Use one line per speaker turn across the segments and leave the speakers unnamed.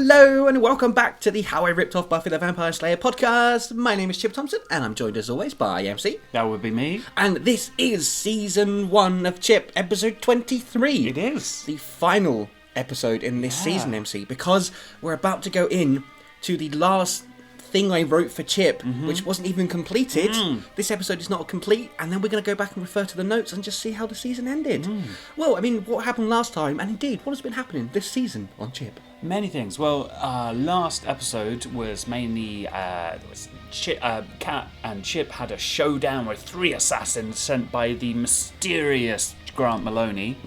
Hello and welcome back to the How I Ripped Off Buffy the Vampire Slayer podcast. My name is Chip Thompson and I'm joined as always by MC.
That would be me.
And this is season 1 of Chip, episode 23.
It is.
The final episode in this season, MC, because we're about to go in to the last thing I wrote for Chip, which wasn't even completed. This episode is not complete, and then we're going to go back and refer to the notes and just see how the season ended. Well, I mean, what happened last time, and indeed, what has been happening this season on Chip?
Many things. Well, last episode was mainly Kat and Chip had a showdown with 3 assassins sent by the mysterious Grant Maloney,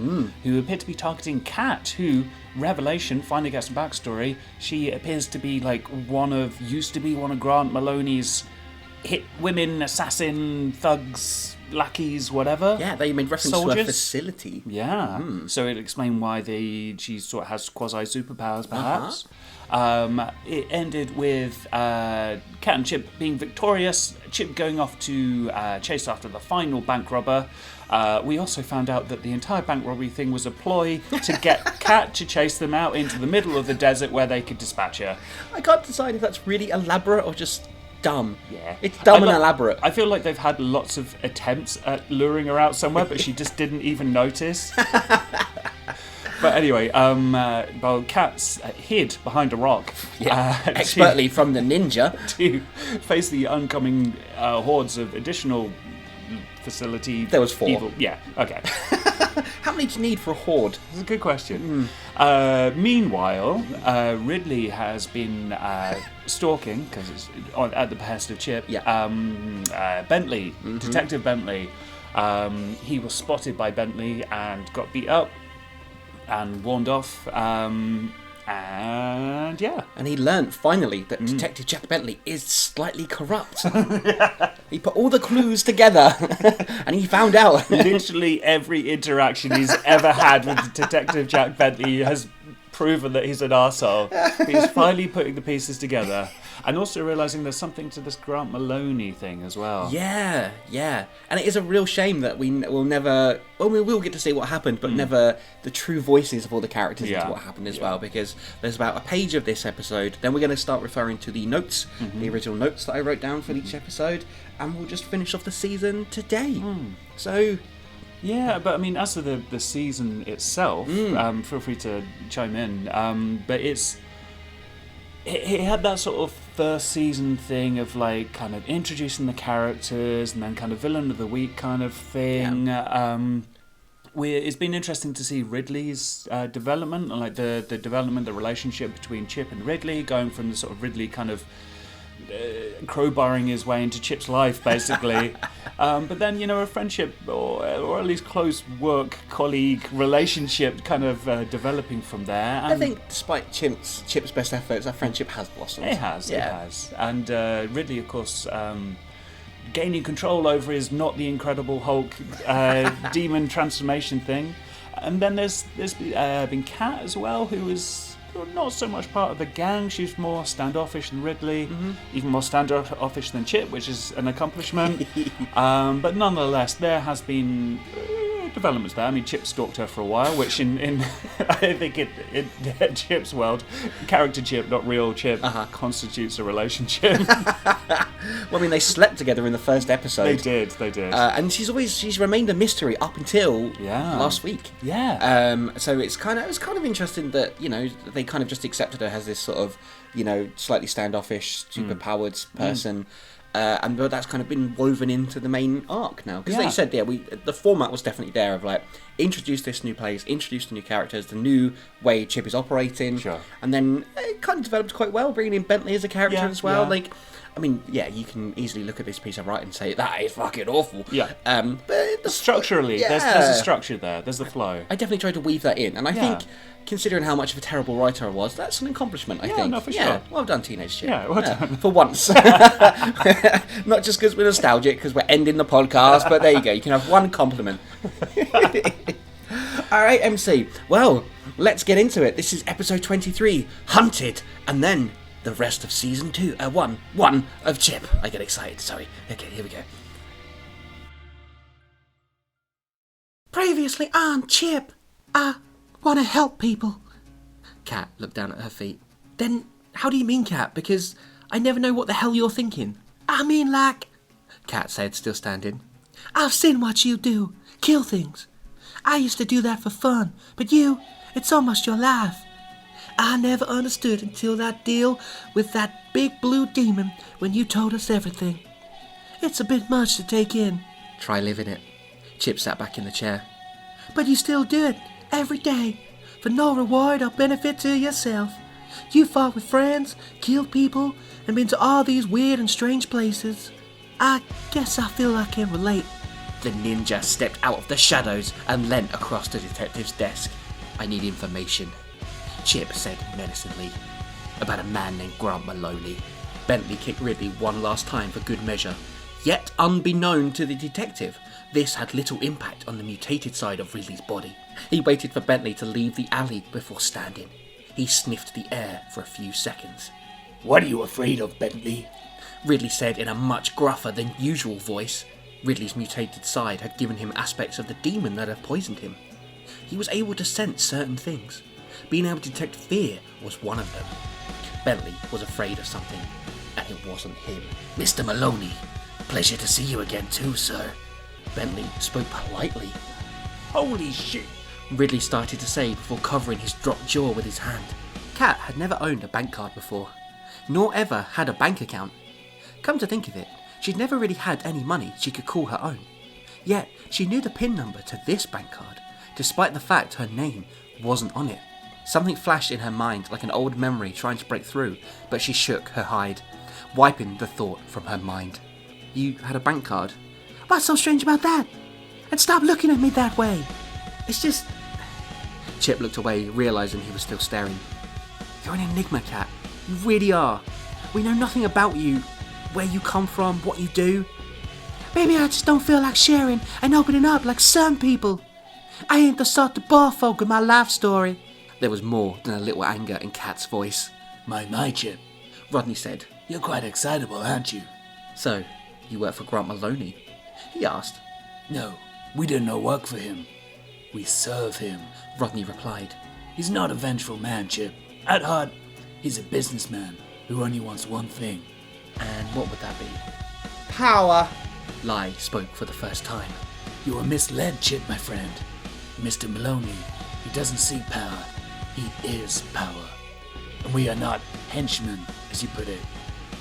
who appeared to be targeting Kat, who, revelation, finally gets some backstory. She appears to be used to be one of Grant Maloney's hit women, assassin, thugs, lackeys, whatever.
Yeah, they made reference to a facility.
Yeah, so it'll explain why she sort of has quasi-superpowers, perhaps. It ended with Kat and Chip being victorious, Chip going off to chase after the final bank robber. We also found out that the entire bank robbery thing was a ploy to get Kat to chase them out into the middle of the desert where they could dispatch her.
I can't decide if that's really elaborate or just dumb.
Yeah.
It's dumb and elaborate.
I feel like they've had lots of attempts at luring her out somewhere, but she just didn't even notice. But anyway, Kat's hid behind a rock.
Yeah, expertly from the ninja.
To face the oncoming hordes of additional facility.
There was 4.
Evil. Yeah, okay.
How many do you need for a horde?
That's a good question. Meanwhile, Ridley has been stalking, because it's at the behest of Chip, Bentley, Detective Bentley. He was spotted by Bentley and got beat up and warned off. And
he learnt finally that Detective Jack Bentley is slightly corrupt. He put all the clues together and he found out.
Literally every interaction he's ever had with Detective Jack Bentley has proven that he's an arsehole. He's finally putting the pieces together and also realising there's something to this Grant Maloney thing as well.
Yeah. And it is a real shame that we will never... Well, we will get to see what happened, but never the true voices of all the characters into what happened as well, because there's about a page of this episode. Then we're going to start referring to the notes, the original notes that I wrote down for each episode, and we'll just finish off the season today. So...
Yeah, but I mean, as for the season itself, feel free to chime in. But it had that sort of first season thing of like kind of introducing the characters and then kind of villain of the week kind of thing. It's been interesting to see Ridley's development, and like the development, the relationship between Chip and Ridley, going from the sort of Ridley kind of crowbarring his way into Chip's life, basically. But then, a friendship or at least close work colleague relationship kind of developing from there. And
I think despite Chip's best efforts, our friendship has blossomed.
It has. And Ridley, of course, gaining control over his not the Incredible Hulk demon transformation thing. And then there's been Kat as well, who is not so much part of the gang. She's more standoffish than Ridley, even more standoffish than Chip, which is an accomplishment. But nonetheless, there has been developments there. I mean, Chip stalked her for a while, which in I think in Chip's world, character Chip, not real Chip, constitutes a relationship.
Well, I mean, they slept together in the first episode.
They did.
And she's remained a mystery up until last week.
Yeah.
So it was kind of interesting that they kind of just accepted her as this sort of slightly standoffish, superpowered person. But that's kind of been woven into the main arc now. Because like you said, the format was definitely there of like, introduce this new place, introduce the new characters, the new way Chip is operating. Sure. And then it kind of developed quite well, bringing in Bentley as a character as well. Yeah. Like, I mean, you can easily look at this piece of writing and say, that is fucking awful. Yeah. But
structurally, there's a structure there. There's the flow.
I definitely tried to weave that in. And I think, considering how much of a terrible writer I was, that's an accomplishment, I think.
No, for sure.
Well done, Teenage Chip.
Yeah, well done.
For once. Not just because we're nostalgic, because we're ending the podcast, but there you go. You can have one compliment. All right, MC. Well, let's get into it. This is episode 23, Hunted, and then the rest of season 1 of Chip. I get excited, sorry. Okay, here we go. Previously on Chip, I want to help people. Kat looked down at her feet.
Then how do you mean, Cat? Because I never know what the hell you're thinking. I mean, like... Cat said, still standing. I've seen what you do. Kill things. I used to do that for fun, but you, it's almost your life. I never understood until that deal with that big blue demon when you told us everything. It's a bit much to take in.
Try living it. Chip sat back in the chair.
But you still do it, every day, for no reward or benefit to yourself. You fought with friends, killed people, and been to all these weird and strange places. I guess I feel I can relate.
The ninja stepped out of the shadows and leant across the detective's desk. I need information, Chip said menacingly. About a man named Grant Maloney. Bentley kicked Ridley one last time for good measure. Yet, unbeknown to the detective, this had little impact on the mutated side of Ridley's body. He waited for Bentley to leave the alley before standing. He sniffed the air for a few seconds.
What are you afraid of, Bentley?
Ridley said in a much gruffer than usual voice. Ridley's mutated side had given him aspects of the demon that had poisoned him. He was able to sense certain things. Being able to detect fear was one of them. Bentley was afraid of something, and it wasn't him.
Mr. Maloney, pleasure to see you again too, sir.
Bentley spoke politely.
Holy shit!
Ridley started to say before covering his dropped jaw with his hand. Kat had never owned a bank card before, nor ever had a bank account. Come to think of it, she'd never really had any money she could call her own. Yet, she knew the PIN number to this bank card, despite the fact her name wasn't on it. Something flashed in her mind like an old memory trying to break through, but she shook her hide, wiping the thought from her mind. You had a bank card?
What's so strange about that? And stop looking at me that way. It's just...
Chip looked away, realising he was still staring. You're an enigma, Cat. You really are. We know nothing about you, where you come from, what you do.
Maybe I just don't feel like sharing and opening up like some people. I ain't the sort to bore folk with my life story.
There was more than a little anger in Kat's voice.
My Chip,
Rodney said.
You're quite excitable, aren't you?
So, you work for Grant Maloney? He asked.
No, we do no work for him. We serve him,
Rodney replied.
He's not a vengeful man, Chip. At heart, he's a businessman who only wants one thing.
And what would that be? Power! Lai spoke for the first time.
You are misled, Chip, my friend. Mr. Maloney, he doesn't seek power. He is power. And we are not henchmen, as you put it.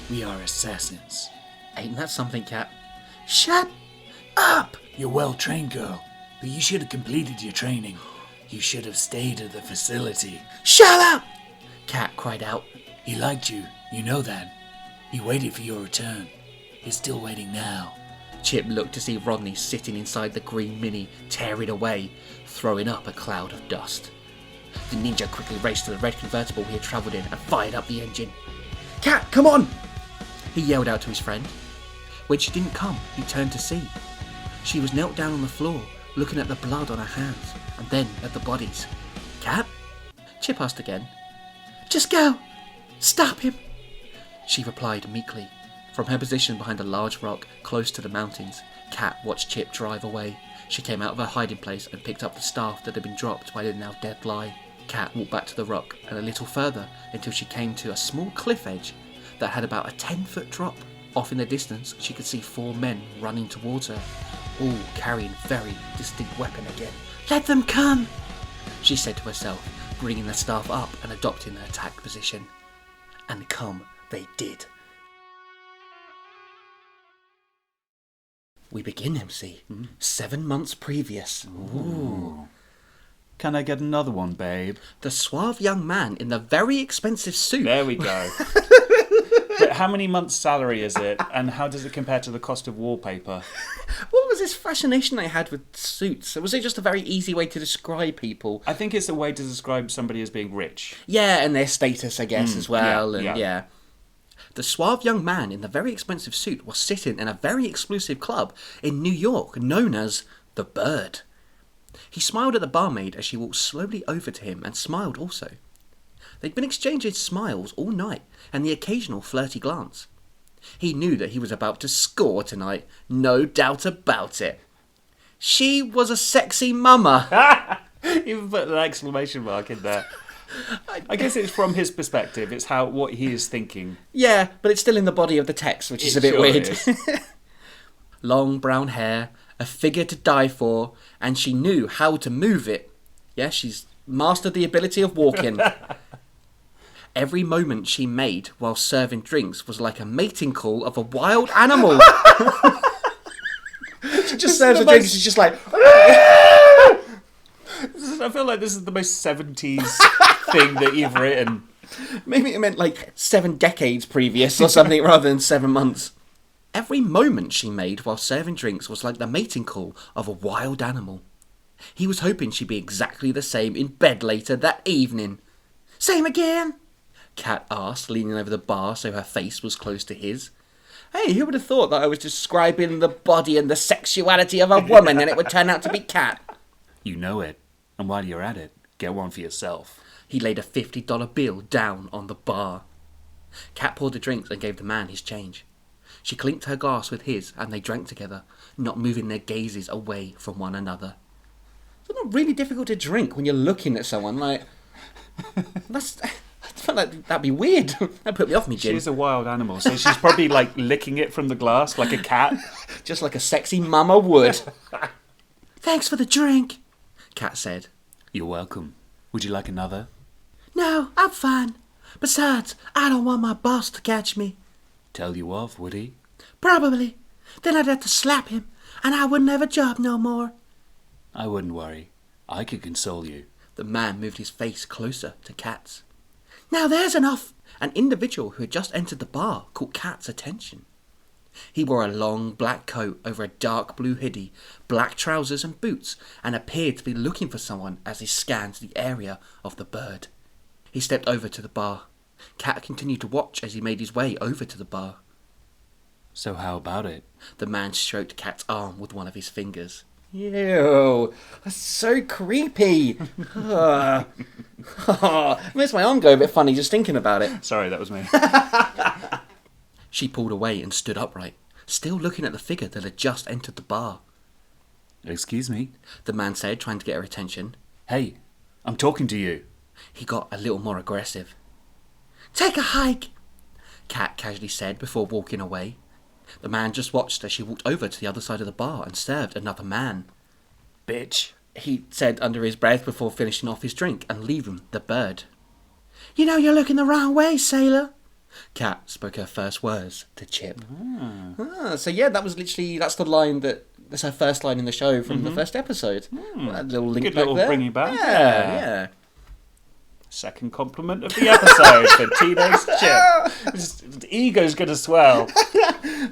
We are assassins.
Ain't that something, Cat?
Shut up!
You're well trained, girl, but you should have completed your training. You should have stayed at the facility.
Shut up!
Cat cried out.
He liked you, you know that. He waited for your return. He's still waiting now.
Chip looked to see Rodney sitting inside the green Mini, tearing away, throwing up a cloud of dust. The ninja quickly raced to the red convertible he had travelled in and fired up the engine. Cat, come on! He yelled out to his friend. When she didn't come, he turned to see. She was knelt down on the floor, looking at the blood on her hands, and then at the bodies. Cat? Chip asked again.
Just go! Stop him!
She replied meekly. From her position behind a large rock close to the mountains, Cat watched Chip drive away. She came out of her hiding place and picked up the staff that had been dropped by the now dead Lai. Cat walked back to the rock and a little further until she came to a small cliff edge that had about a 10-foot drop. Off in the distance, she could see 4 men running towards her, all carrying very distinct weapon again.
Let them come,
she said to herself, bringing the staff up and adopting the attack position. And come they did. We begin, MC. 7 months previous.
Ooh. Can I get another one, babe?
The suave young man in the very expensive suit.
There we go. But how many months' salary is it, and how does it compare to the cost of wallpaper?
What was this fascination they had with suits? Was it just a very easy way to describe people?
I think it's a way to describe somebody as being rich.
Yeah, and their status, I guess, as well.
Yeah.
The suave young man in the very expensive suit was sitting in a very exclusive club in New York known as The Bird. He smiled at the barmaid as she walked slowly over to him and smiled also. They'd been exchanging smiles all night and the occasional flirty glance. He knew that he was about to score tonight, no doubt about it. She was a sexy mama.
You put an exclamation mark in there. I guess it's from his perspective. It's what he is thinking.
Yeah, but it's still in the body of the text, which is a bit
sure
weird.
is.
Long brown hair, a figure to die for, and she knew how to move it. Yeah, she's mastered the ability of walking. Every moment she made while serving drinks was like a mating call of a wild animal. She just serves a drink and she's just like...
I feel like this is the most 70s thing that you've written.
Maybe it meant like 7 decades previous or something rather than 7 months. Every moment she made while serving drinks was like the mating call of a wild animal. He was hoping she'd be exactly the same in bed later that evening. Same again? Kat asked, leaning over the bar so her face was close to his. Hey, who would have thought that I was describing the body and the sexuality of a woman and it would turn out to be Kat?
You know it. And while you're at it, get one for yourself.
He laid a $50 bill down on the bar. Kat poured the drinks and gave the man his change. She clinked her glass with his and they drank together, not moving their gazes away from one another. It's not really difficult to drink when you're looking at someone, like... I felt like that'd be weird. That'd put me off me, Jim.
She's a wild animal, so she's probably like licking it from the glass like a cat.
Just like a sexy mama would.
Thanks for the drink,
Kat said.
You're welcome. Would you like another?
No, I'm fine. Besides, I don't want my boss to catch me.
Tell you off, would he?
Probably. Then I'd have to slap him, and I wouldn't have a job no more.
I wouldn't worry. I could console you.
The man moved his face closer to Kat's.
Now there's enough.
An individual who had just entered the bar caught Kat's attention. He wore a long black coat over a dark blue hoodie, black trousers and boots, and appeared to be looking for someone as he scanned the area of the bird. He stepped over to the bar. Kat continued to watch as he made his way over to the bar.
So how about it?
The man stroked Kat's arm with one of his fingers. Ew, that's so creepy. Makes my arm go a bit funny just thinking about it.
Sorry, that was me.
She pulled away and stood upright, still looking at the figure that had just entered the bar.
Excuse me?
The man said, trying to get her attention.
Hey, I'm talking to you.
He got a little more aggressive.
Take a hike,
Kat casually said before walking away. The man just watched as she walked over to the other side of the bar and served another man.
Bitch,
he said under his breath before finishing off his drink and leaving the bird.
You know you're looking the wrong way, sailor.
Kat spoke her first words to Chip. So yeah, that's the line that's her first line in the show from the first episode. A little link
good
back
little
there.
bringing back.
Yeah.
Second compliment of the episode for Tito's Chip. His ego's gonna swell.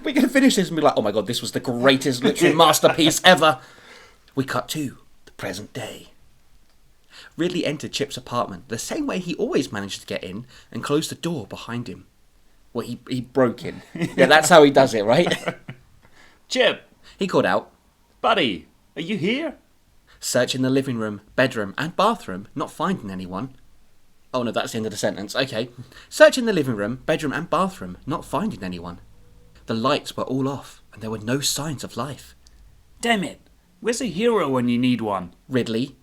We're going to finish this and be like, oh my god, this was the greatest literary masterpiece ever. We cut to the present day. Ridley entered Chip's apartment the same way he always managed to get in and closed the door behind him. Well, he broke in. Yeah, that's how he does it, right?
Chip,
He called out,
buddy, are you here?
searching the living room, bedroom and bathroom, not finding anyone. Oh no, that's the end of the sentence. Okay. Searching the living room, bedroom and bathroom, not finding anyone. The lights were all off and there were no signs of life.
Damn it, where's a hero when you need one?
Ridley.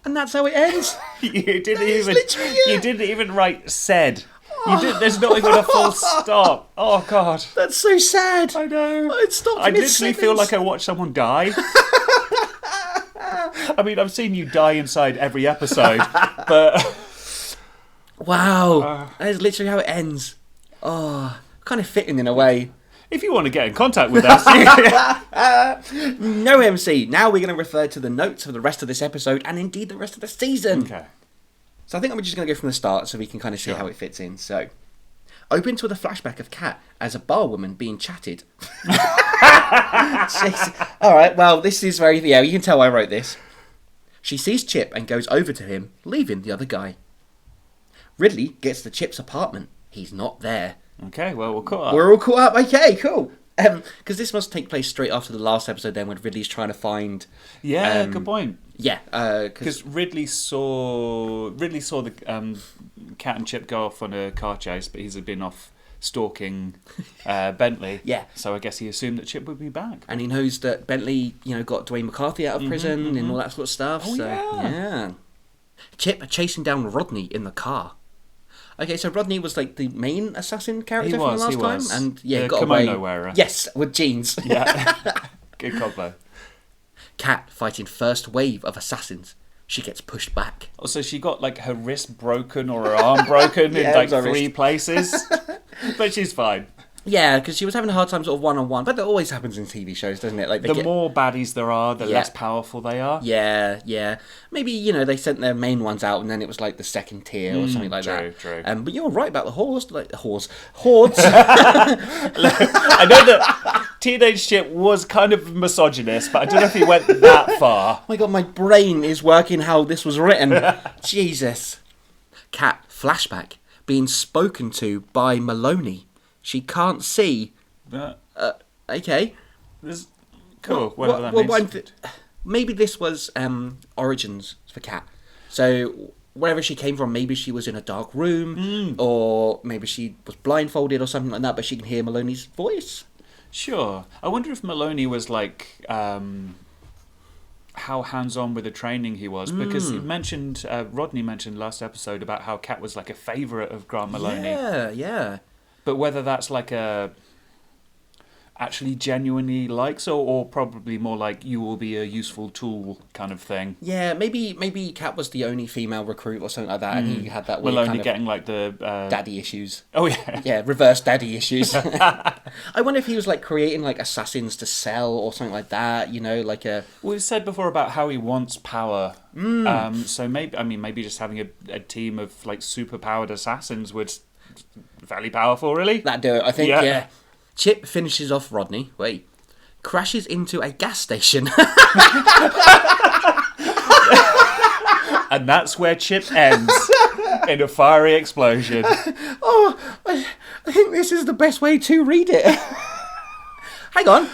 And that's how it ends.
You didn't
is
even
literally it.
you didn't even write said. There's not even a full stop. Oh god.
That's so sad.
I know.
It stopped
I
mid
literally feel like I watched someone die. I mean, I've seen you die inside every episode, but
wow. That is literally how it ends. Oh, kind of fitting in a way.
if you want to get in contact with us,
No MC. Now we're going to refer to the notes for the rest of this episode and indeed the rest of the season.
okay.
So I think I'm just going to go from the start so we can kind of see how it fits in. So, opens with a flashback of Kat as a barwoman being chatted. Jeez. All right, well, this is very... Yeah, you can tell I wrote this. She sees Chip and goes over to him, leaving the other guy. Ridley gets to Chip's apartment. He's not there.
Okay, well, we're caught up.
We're all caught up. Okay, cool. Because this must take place straight after the last episode then when Ridley's trying to find...
Yeah, good point.
Yeah,
Because Ridley saw the Cat and Chip go off on a car chase, but he's been off stalking Bentley.
Yeah.
So I guess he assumed that Chip would be back.
and he knows that Bentley, got Dwayne McCarthy out of prison and all that sort of stuff.
Oh,
so
yeah.
yeah. Chip chasing down Rodney in the car. Okay, so Rodney was like the main assassin character
He
from
was,
the last
he
time,
was.
and yeah,
The
got
kimono
away.
wearer.
Yes, with jeans.
Yeah. Good combo.
Kat fighting first wave of assassins. She gets pushed back.
Also, she got like her wrist broken or her arm broken
Yeah,
in like
it was her
3
wrist.
places, but she's fine.
Yeah, because she was having a hard time sort of one-on-one, but that always happens in TV shows, doesn't it? Like
The more baddies there are, the
Yeah.
less powerful they are.
Yeah. Maybe, they sent their main ones out and then it was like the second tier or something like that.
True.
But you're right about the hordes. Hordes.
I know that Teenage Chip was kind of misogynist, but I don't know if he went that far.
Oh my god, my brain is working how this was written. Jesus. Kat, flashback, being spoken to by Maloney. She can't see. Okay.
Cool, whatever that means.
Maybe this was origins for Kat. So wherever she came from, maybe she was in a dark room, or maybe she was blindfolded or something like that, but she can hear Maloney's voice.
Sure. I wonder if Maloney was like how hands-on with the training he was, because he mentioned Rodney mentioned last episode about how Kat was like a favourite of Grant Maloney.
Yeah.
But whether that's like a actually genuinely likes, or probably more like you will be a useful tool kind of thing.
Yeah, maybe Kat was the only female recruit or something like that, and he had that weird
Maloney
kind of
getting like the
daddy issues.
Oh yeah.
Yeah, reverse daddy issues. I wonder if he was like creating like assassins to sell or something like that. Like a.
We've said before about how he wants power. So maybe just having a team of like super powered assassins would fairly powerful, really.
That'd do it, I think.
Yeah.
Yeah. Chip finishes off Rodney. Crashes into a gas station.
And that's where Chip ends in a fiery explosion.
Oh, I think this is the best way to read it. Hang on.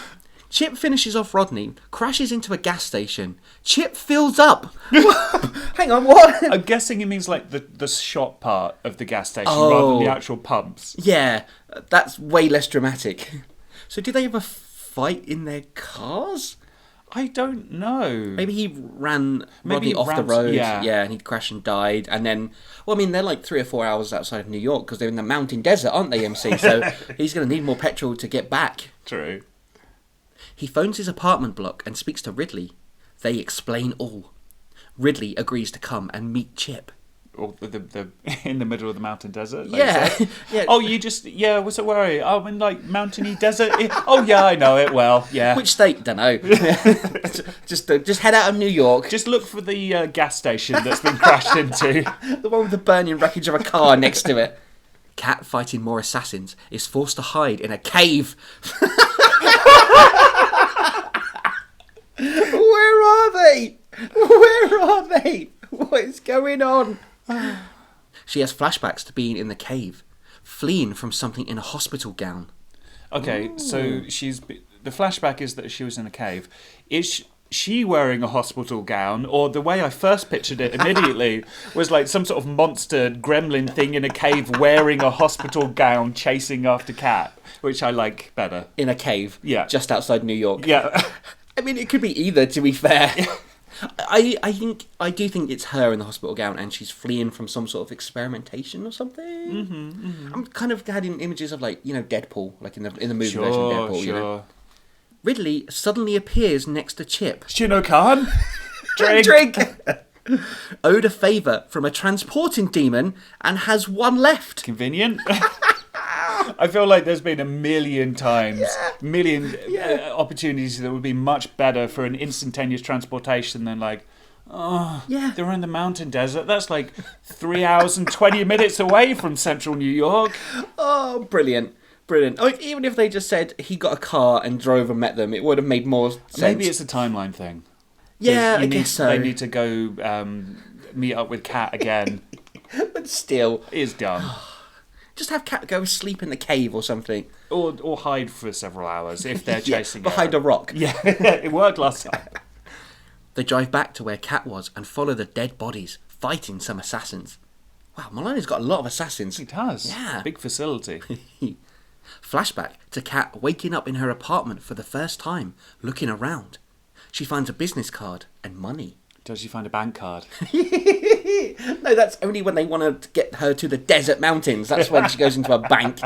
Chip finishes off Rodney, crashes into a gas station. Chip fills up. Hang on, what?
I'm guessing it means like the shop part of the gas station rather than the actual pumps.
Yeah, that's way less dramatic. So do they have a fight in their cars?
I don't know.
Maybe he ran
Maybe
Rodney off the
ran-
road.
yeah.
And he crashed and died. And then, they're like 3 or 4 hours outside of New York because they're in the mountain desert, aren't they, MC? So he's going to need more petrol to get back.
True.
He phones his apartment block and speaks to Ridley. They explain all. Ridley agrees to come and meet Chip.
Or the in the middle of the mountain desert. Like
Yeah.
you said.
Yeah.
Oh, what's it worry? Oh, I'm in like mountainy desert. Oh yeah, I know it well. Yeah.
Which state? Don't know. just head out of New York.
Just look for the gas station that's been crashed into.
The one with the burning wreckage of a car next to it. Kat, fighting more assassins, is forced to hide in a cave. Where are they? Where are they? What is going on? She has flashbacks to being in the cave, fleeing from something in a hospital gown.
Okay, so the flashback is that she was in a cave. Is she wearing a hospital gown, or the way I first pictured it immediately was like some sort of monster gremlin thing in a cave wearing a hospital gown chasing after Kat, which I like better.
In a cave,
Yeah.
just outside New York.
Yeah.
I mean, it could be either, to be fair. I do think it's her in the hospital gown, and she's fleeing from some sort of experimentation or something. I'm kind of having images of Deadpool, like in the movie version of Deadpool.
Sure.
Ridley suddenly appears next to Chip.
Shino-kan?
Drink. Owed a favour from a transporting demon and has one left.
Convenient. I feel like there's been a million times, opportunities that would be much better for an instantaneous transportation than they're in the mountain desert. That's like 3 hours and 20 minutes away from central New York.
Oh, brilliant. Like, even if they just said he got a car and drove and met them, it would have made more sense.
Maybe it's a timeline thing.
Yeah, I guess so.
They need to go meet up with Kat again.
But still,
It is dumb.
just have Kat go sleep in the cave or something.
Or hide for several hours if they're chasing her.
behind a rock.
Yeah, it worked last time.
They drive back to where Kat was and follow the dead bodies, fighting some assassins. Wow, Maloney's got a lot of assassins.
It has.
Yeah.
Big facility.
Flashback to Kat waking up in her apartment for the first time, looking around. She finds a business card and money.
Does she find a bank card?
No, that's only when they want to get her to the desert mountains. That's when she goes into a bank.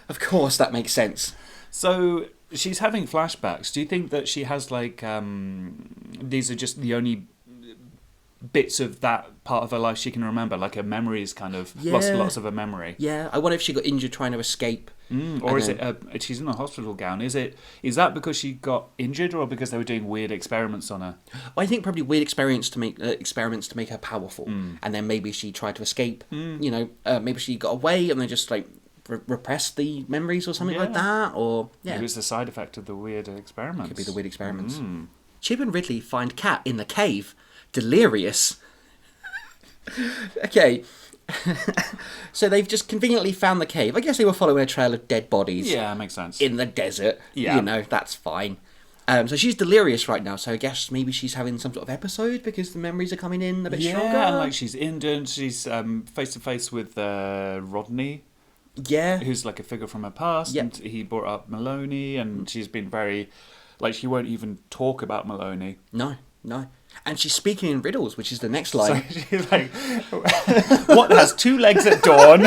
Of course, that makes sense.
So she's having flashbacks. Do you think that she has like these are just the only bits of that part of her life she can remember? Like her memories kind of lots of her memory.
Yeah, I wonder if she got injured trying to escape.
Or is it she's in a hospital gown? Is that because she got injured or because they were doing weird experiments on her?
I think probably weird experiments to make her powerful, and then maybe she tried to escape. You know, maybe she got away and they just like repressed the memories or something like that. Or
It was the side effect of the weird experiments.
Could be the weird experiments. Chip and Ridley find Cat in the cave, delirious. Okay. So they've just conveniently found the cave. I guess they were following a trail of dead bodies.
Yeah, makes sense.
In the desert.
Yeah.
You know, that's fine. So she's delirious right now, so I guess maybe she's having some sort of episode because the memories are coming in a bit stronger.
Yeah, and like she's injured. She's face to face with Rodney.
Yeah.
Who's like a figure from her past.
Yep.
And he brought up Maloney, and she's been very... Like, she won't even talk about Maloney.
No. And she's speaking in riddles, which is the next line.
So she's like, what has 2 legs at dawn,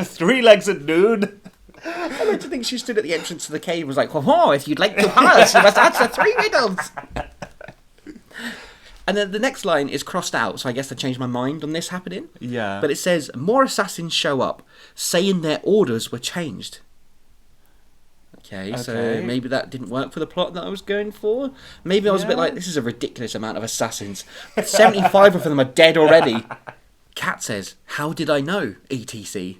3 legs at noon?
I like to think she stood at the entrance to the cave and was like, oh, if you'd like to pass, you must answer 3 riddles. And then the next line is crossed out, so I guess I changed my mind on this happening.
Yeah.
But it says, more assassins show up, saying their orders were changed. Okay, so maybe that didn't work for the plot that I was going for. Maybe I was a bit like, this is a ridiculous amount of assassins. 75 of them are dead already. Cat says, how did I know, ETC?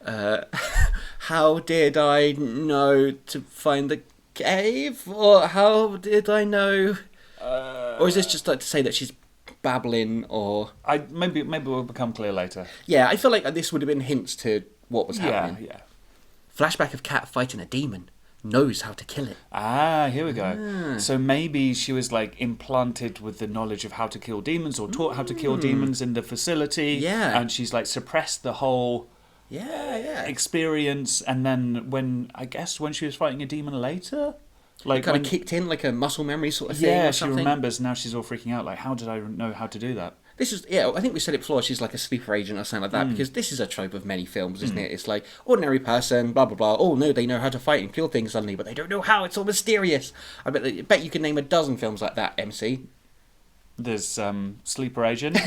How did I know to find the cave? Or how did I know... or is this just like to say that she's babbling, or...
Maybe it will become clear later.
Yeah, I feel like this would have been hints to what was happening.
Yeah.
Flashback of Cat fighting a demon. Knows how to kill it.
Ah, here we go. So maybe she was like implanted with the knowledge of how to kill demons, or taught how to kill demons in the facility.
Yeah.
And she's like suppressed the whole experience, and then when she was fighting a demon later, like
kind of kicked in like a muscle memory sort of thing.
Yeah,
or
she
something.
remembers. Now she's all freaking out. Like, how did I know how to do that?
This is, I think we said it before, she's like a sleeper agent or something like that, because this is a trope of many films, isn't it? It's like, ordinary person, blah, blah, blah. Oh, no, they know how to fight and kill things suddenly, but they don't know how. It's all mysterious. I bet you can name a dozen films like that, MC.
There's sleeper agent,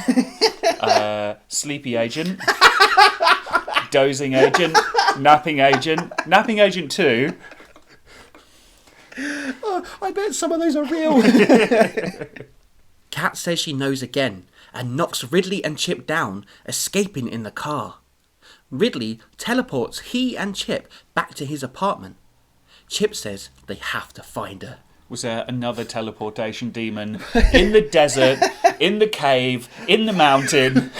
sleepy agent, dozing agent, napping agent 2.
Oh, I bet some of those are real. Kat says she knows again, and knocks Ridley and Chip down, escaping in the car. Ridley teleports he and Chip back to his apartment. Chip says they have to find her.
Was there another teleportation demon in the desert, in the cave, in the mountain?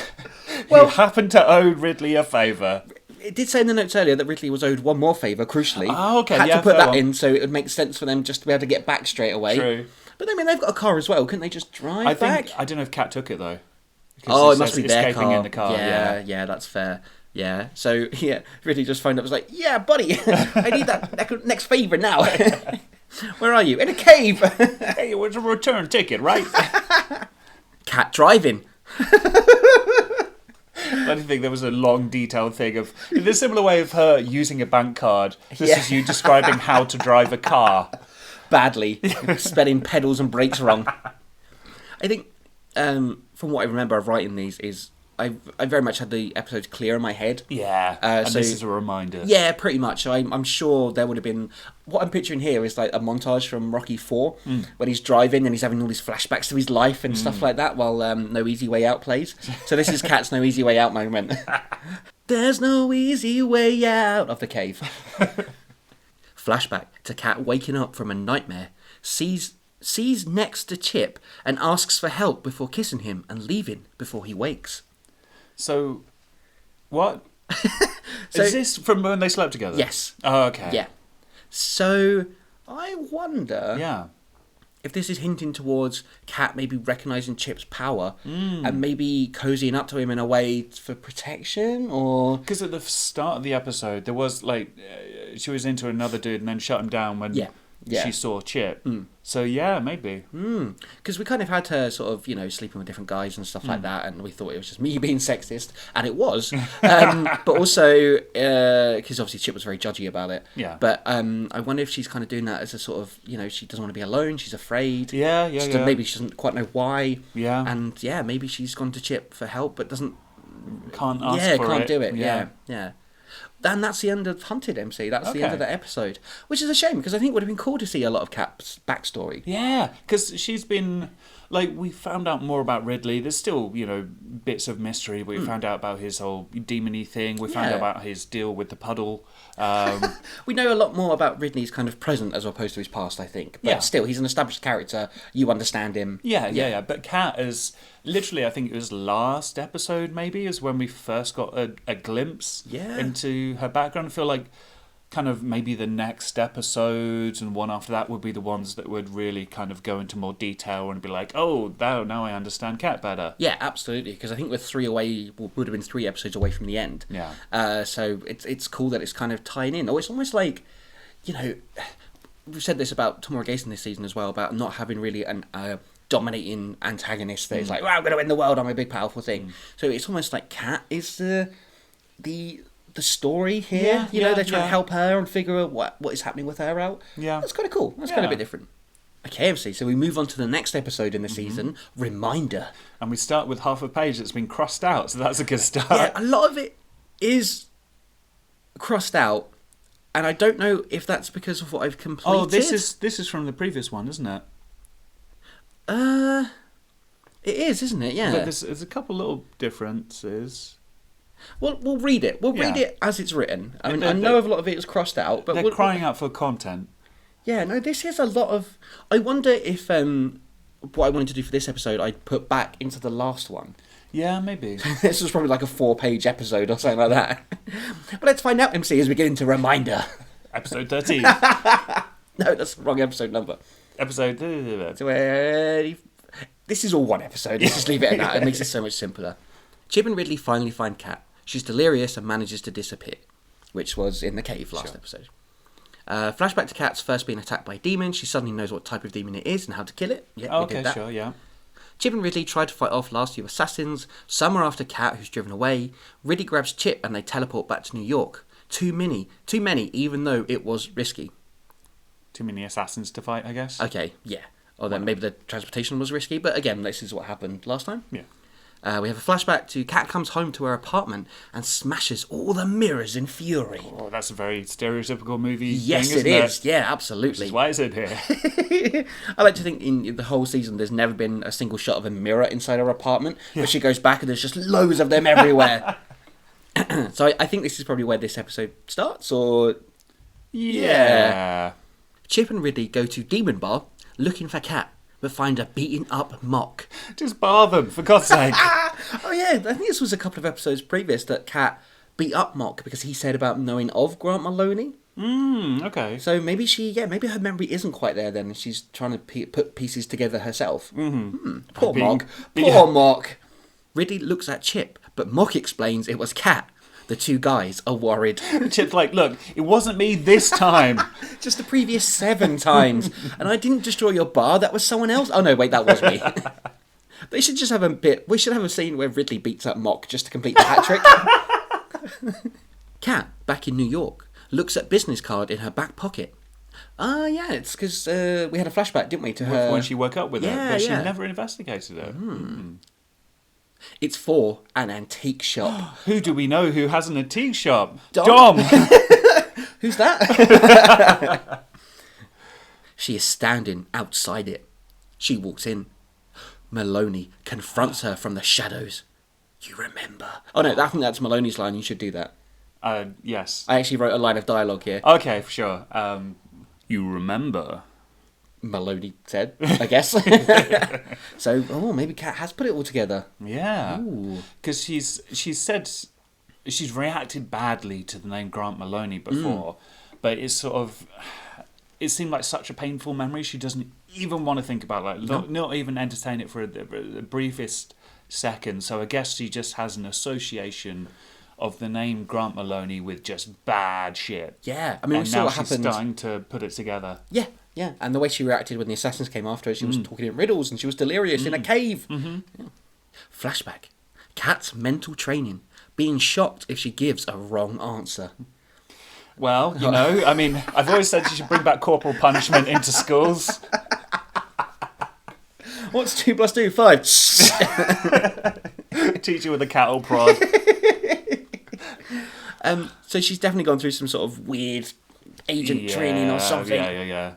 Well, who happened to owe Ridley a favour?
It did say in the notes earlier that Ridley was owed one more favour, crucially.
Oh, okay.
Had to put that in so it would make sense for them just to be able to get back straight away.
True.
But I mean, they've got a car as well. Couldn't they just drive back?
I don't know if Kat took it, though.
Oh, it must be their
escaping
car.
In the car.
Yeah, that's fair. Yeah, so, Ridley just phoned up and was like, yeah, buddy, I need that next favour now. Where are you? In a cave.
Hey, it was a return ticket, right?
Cat driving.
I didn't think there was a long, detailed thing of... In the similar way of her using a bank card, this is you describing how to drive a car.
Badly. Spelling pedals and brakes wrong. I think, from what I remember of writing these, is I very much had the episodes clear in my head.
Yeah, and
so
this is a reminder.
Yeah, pretty much. So I'm sure there would have been... What I'm picturing here is like a montage from Rocky 4, when he's driving and he's having all these flashbacks to his life and stuff like that, while No Easy Way Out plays. So this is Cat's No Easy Way Out moment. There's no easy way out of the cave. Flashback to Cat waking up from a nightmare, sees next to Chip and asks for help before kissing him and leaving before he wakes.
So, what? Is this from when they slept together?
Yes.
Oh, okay.
Yeah. So, I wonder if this is hinting towards Cat maybe recognising Chip's power and maybe cozying up to him in a way for protection, or...
Because at the start of the episode, there was, like, she was into another dude and then shut him down when she saw Chip. So yeah, maybe.
Because we kind of had her sort of, sleeping with different guys and stuff like that, and we thought it was just me being sexist, and it was. But also, because obviously Chip was very judgy about it.
Yeah.
But I wonder if she's kind of doing that as a sort of, she doesn't want to be alone, she's afraid.
Yeah.
Maybe she doesn't quite know why.
Yeah.
And maybe she's gone to Chip for help, but
Can't ask for it.
Can't do it. Yeah. And that's the end of Hunted, MC. That's the end of that episode. Which is a shame, because I think it would have been cool to see a lot of Kat's backstory.
Yeah, because she's been... we found out more about Ridley. There's still, bits of mystery. We found out about his whole demon-y thing. We found out about his deal with the puddle.
We know a lot more about Ridley's kind of present as opposed to his past, I think. But still, he's an established character. You understand him.
Yeah. But Kat is... Literally, I think it was last episode, maybe, is when we first got a glimpse into her background. I feel like kind of maybe the next episodes and one after that would be the ones that would really kind of go into more detail and be like, oh, now I understand Kat better.
Yeah, absolutely, because I think we're would have been 3 episodes away from the end.
Yeah.
So it's cool that it's kind of tying in. Or it's almost like, we've said this about Tamora Gayson this season as well, about not having really an... dominating antagonist that is like, I'm going to win the world, I'm a big powerful thing. So it's almost like Kat is the story here. They're trying to help her and figure out what is happening with her out.
Yeah.
That's kind of cool. That's kind of a bit different. Okay, MC, so we move on to the next episode in the season, Reminder.
And we start with half a page that's been crossed out, so that's a good start.
Yeah, a lot of it is crossed out, and I don't know if that's because of what I've completed.
Oh, this is from the previous one, isn't it?
It is, isn't it? Yeah.
But there's a couple little differences.
Well, we'll read it. We'll read it as it's written. I mean, I know a lot of it is crossed out, but
they're crying out for content.
Yeah, no, this is a lot of... I wonder if what I wanted to do for this episode, I'd put back into the last one.
Yeah, maybe.
This was probably like a 4-page episode or something like that. But let's find out, MC, as we get into Reminder.
Episode 13.
No, that's the wrong episode number.
Episode...
This is all one episode. Let's just leave it at that. It makes it so much simpler. Chip and Ridley finally find Kat. She's delirious and manages to disappear, which was in the cave last episode. Flashback to Kat's first being attacked by a demon. She suddenly knows what type of demon it is and how to kill it. Yeah, we did that.
Sure, yeah.
Chip and Ridley try to fight off last few assassins. Some are after Kat, who's driven away. Ridley grabs Chip and they teleport back to New York. Too many, even though it was risky.
Too many assassins to fight, I guess.
Okay, yeah. Or then maybe the transportation was risky, but again, this is what happened last time.
Yeah.
We have a flashback to Kat comes home to her apartment and smashes all the mirrors in fury.
Oh, that's a very stereotypical movie
Yes,
thing,
it is. Yeah, absolutely.
Which is why it's in here.
I like to think in the whole season there's never been a single shot of a mirror inside her apartment, but she goes back and there's just loads of them everywhere. So I think this is probably where this episode starts, or...
Yeah.
Chip and Ridley go to Demon Bar looking for Kat, but find a beaten up Mock.
Just bar them, for God's sake.
Oh yeah, I think this was a couple of episodes previous that Kat beat up Mock because he said about knowing of Grant Maloney.
Okay.
So maybe maybe her memory isn't quite there then, and she's trying to put pieces together herself. Poor Mock. Poor Mock. Ridley looks at Chip, but Mock explains it was Kat. The 2 guys are worried.
Chip's like, look, it wasn't me this time.
Just the previous 7 times. And I didn't destroy your bar, that was someone else. Oh no, wait, that was me. They should just have we should have a scene where Ridley beats up Mock just to complete the hat trick. Kat, back in New York, looks at business card in her back pocket. Yeah, it's because we had a flashback, didn't we, to her...
When she woke up with it, but she never investigated it.
It's for an antique shop.
Who do we know who has an antique shop?
Dom! Who's that? She is standing outside it. She walks in. Maloney confronts her from the shadows. You remember? Oh no, I think that's Maloney's line. You should do that.
Yes.
I actually wrote a line of dialogue here.
Okay, for sure. You remember?
Maloney said, I guess. So, maybe Kat has put it all together.
Yeah. Because she's said she's reacted badly to the name Grant Maloney before, but it's sort of... It seemed like such a painful memory. She doesn't even want to think about it, not even entertain it for the briefest second. So I guess she just has an association of the name Grant Maloney with just bad shit.
Yeah, I mean, we
and
saw
now
what
she's
happened.
starting to put it together.
Yeah, Yeah, and the way she reacted when the assassins came after her, she was talking in riddles and she was delirious in a cave. Yeah. Flashback. Kat's mental training. Being shocked if she gives a wrong answer.
Well, you know, I mean, I've always said you should bring back corporal punishment into schools.
What's 2 + 2? 5.
Teach you with a cattle prod.
So she's definitely gone through some sort of weird agent training or something.
Yeah.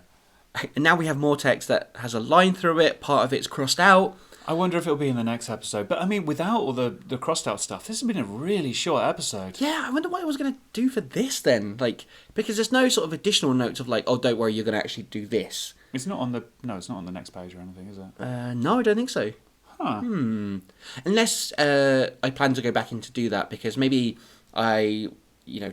And now we have more text that has a line through it. Part of it's crossed out.
I wonder if it'll be in the next episode. But I mean, without all the crossed out stuff, this has been a really short episode.
Yeah, I wonder what I was going to do for this then. Like, because there's no sort of additional notes of like, oh, don't worry, you're going to actually do this.
It's not on the next page or anything, is it?
No, I don't think so.
Huh.
Unless I plan to go back in to do that, because maybe I,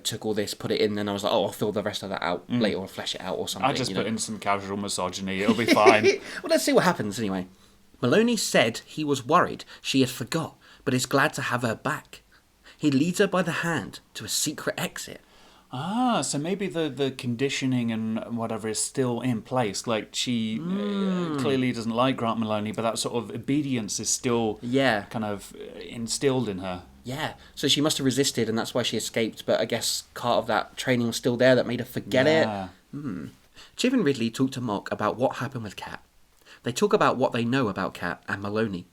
took all this, put it in, and I was like, oh, I'll fill the rest of that out later or flesh it out or something.
I just put in some casual misogyny. It'll be fine.
Well, let's see what happens anyway. Maloney said he was worried she had forgot, but is glad to have her back. He leads her by the hand to a secret exit.
Ah, so maybe the conditioning and whatever is still in place. Like, she clearly doesn't like Grant Maloney, but that sort of obedience is still kind of instilled in her.
Yeah, so she must have resisted, and that's why she escaped, but I guess part of that training was still there that made her forget it. Chip and Ridley talk to Mock about what happened with Kat. They talk about what they know about Kat and Maloney.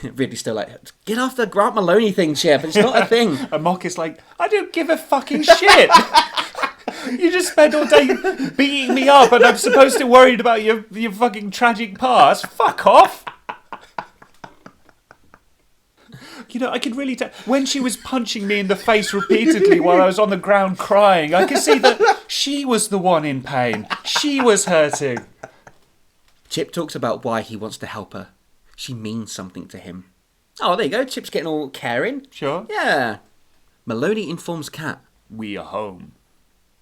Ridley's still like, get off the Grant Maloney thing, Chip, it's not a thing.
And Mock is like, I don't give a fucking shit. You just spent all day beating me up and I'm supposed to worry about your fucking tragic past. Fuck off. I could really tell. When she was punching me in the face repeatedly while I was on the ground crying, I could see that she was the one in pain. She was hurting.
Chip talks about why he wants to help her. She means something to him. Oh, there you go. Chip's getting all caring.
Sure.
Yeah. Maloney informs Kat.
We are home.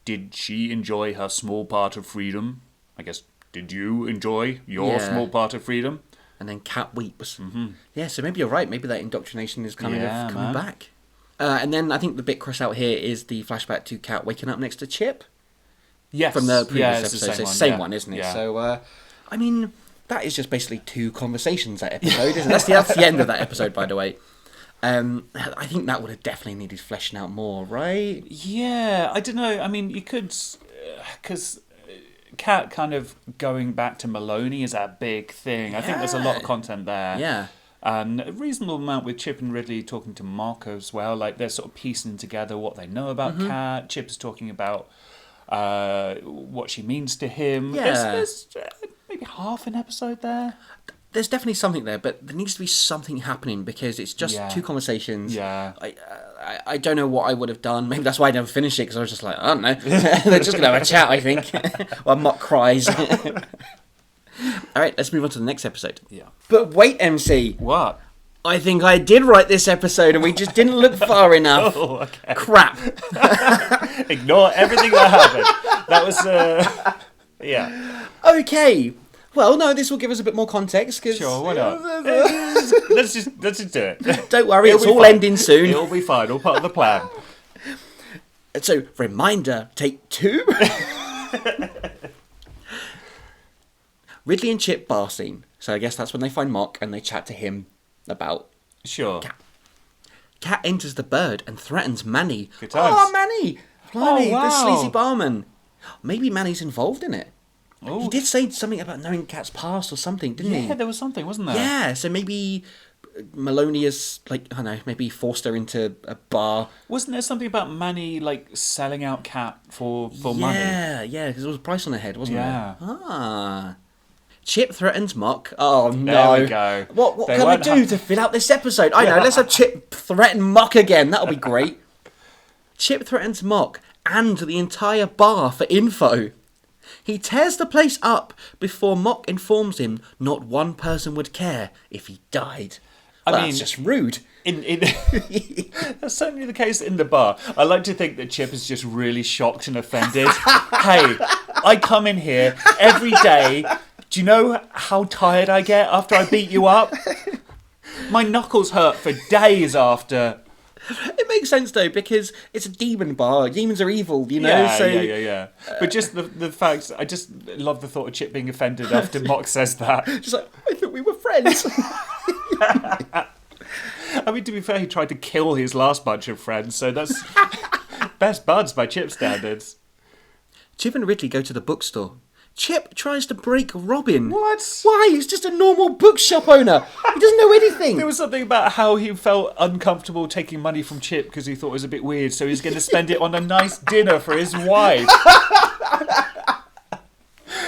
Did she enjoy her small part of freedom? I guess, did you enjoy your small part of freedom?
And then Kat weeps. Yeah, so maybe you're right. Maybe that indoctrination is coming back. And then I think the bit crossed out here is the flashback to Kat waking up next to Chip.
Yes.
From the previous
it's
episode.
the
Same one, isn't it?
Yeah.
So, I mean, that is just basically 2 conversations that episode, isn't it? That's the end of that episode, by the way. I think that would have definitely needed fleshing out more, right?
Yeah, I don't know. I mean, you could... Because... Kat kind of going back to Maloney is a big thing. I think there's a lot of content there.
Yeah.
And a reasonable amount with Chip and Ridley talking to Mark as well. Like, they're sort of piecing together what they know about Kat. Chip is talking about what she means to him.
Yeah.
There's maybe half an episode there.
There's definitely something there, but there needs to be something happening because it's just 2 conversations.
Yeah.
I don't know what I would have done. Maybe that's why I never finished it, because I was just like, I don't know. They're just going to have a chat, I think. While Mock cries. All right, let's move on to the next episode.
Yeah.
But wait, MC.
What?
I think I did write this episode and we just didn't look far enough.
Oh, okay.
Crap.
Ignore everything that happened. That was, yeah.
Okay. Well, no, this will give us a bit more context. Cause,
Sure, why not? let's just do it.
Don't worry,
It'll
it's
be
all
fine.
ending soon.
It'll be fine. All part of the plan.
So, reminder, take 2. Ridley and Chip bar scene. So I guess that's when they find Mock and they chat to him about
Sure.
Kat enters the bird and threatens Manny.
Good times.
Oh, Manny! Blimey,
wow.
the sleazy barman. Maybe Manny's involved in it.
Oh.
He did say something about knowing Kat's past or something, didn't he?
Yeah, there was something, wasn't there?
Yeah, so maybe Maloney is, like, I don't know, maybe forced her into a bar.
Wasn't there something about Manny, like, selling out Kat for money?
Yeah, because there was a price on her head, wasn't
Yeah.
there? Ah. Chip threatens Mock. Oh, no.
There we go.
What
They
can I
won't
do to fill out this episode? I know, let's have Chip threaten Mock again. That'll be great. Chip threatens Mock and the entire bar for info. He tears the place up before Mock informs him not one person would care if he died. That's just rude.
That's certainly the case in the bar. I like to think that Chip is just really shocked and offended. Hey, I come in here every day. Do you know how tired I get after I beat you up? My knuckles hurt for days after.
It makes sense though because it's a demon bar. Demons are evil, you know.
Yeah. But just the fact, I just love the thought of Chip being offended after Mock says that.
Just like, I thought we were friends.
I mean, to be fair, he tried to kill his last bunch of friends, so that's best buds by Chip standards.
Chip and Ridley go to the bookstore. Chip tries to break Robin.
What?
Why? He's just a normal bookshop owner. He doesn't know anything.
There was something about how he felt uncomfortable taking money from Chip because he thought it was a bit weird, so he's going to spend it on a nice dinner for his wife.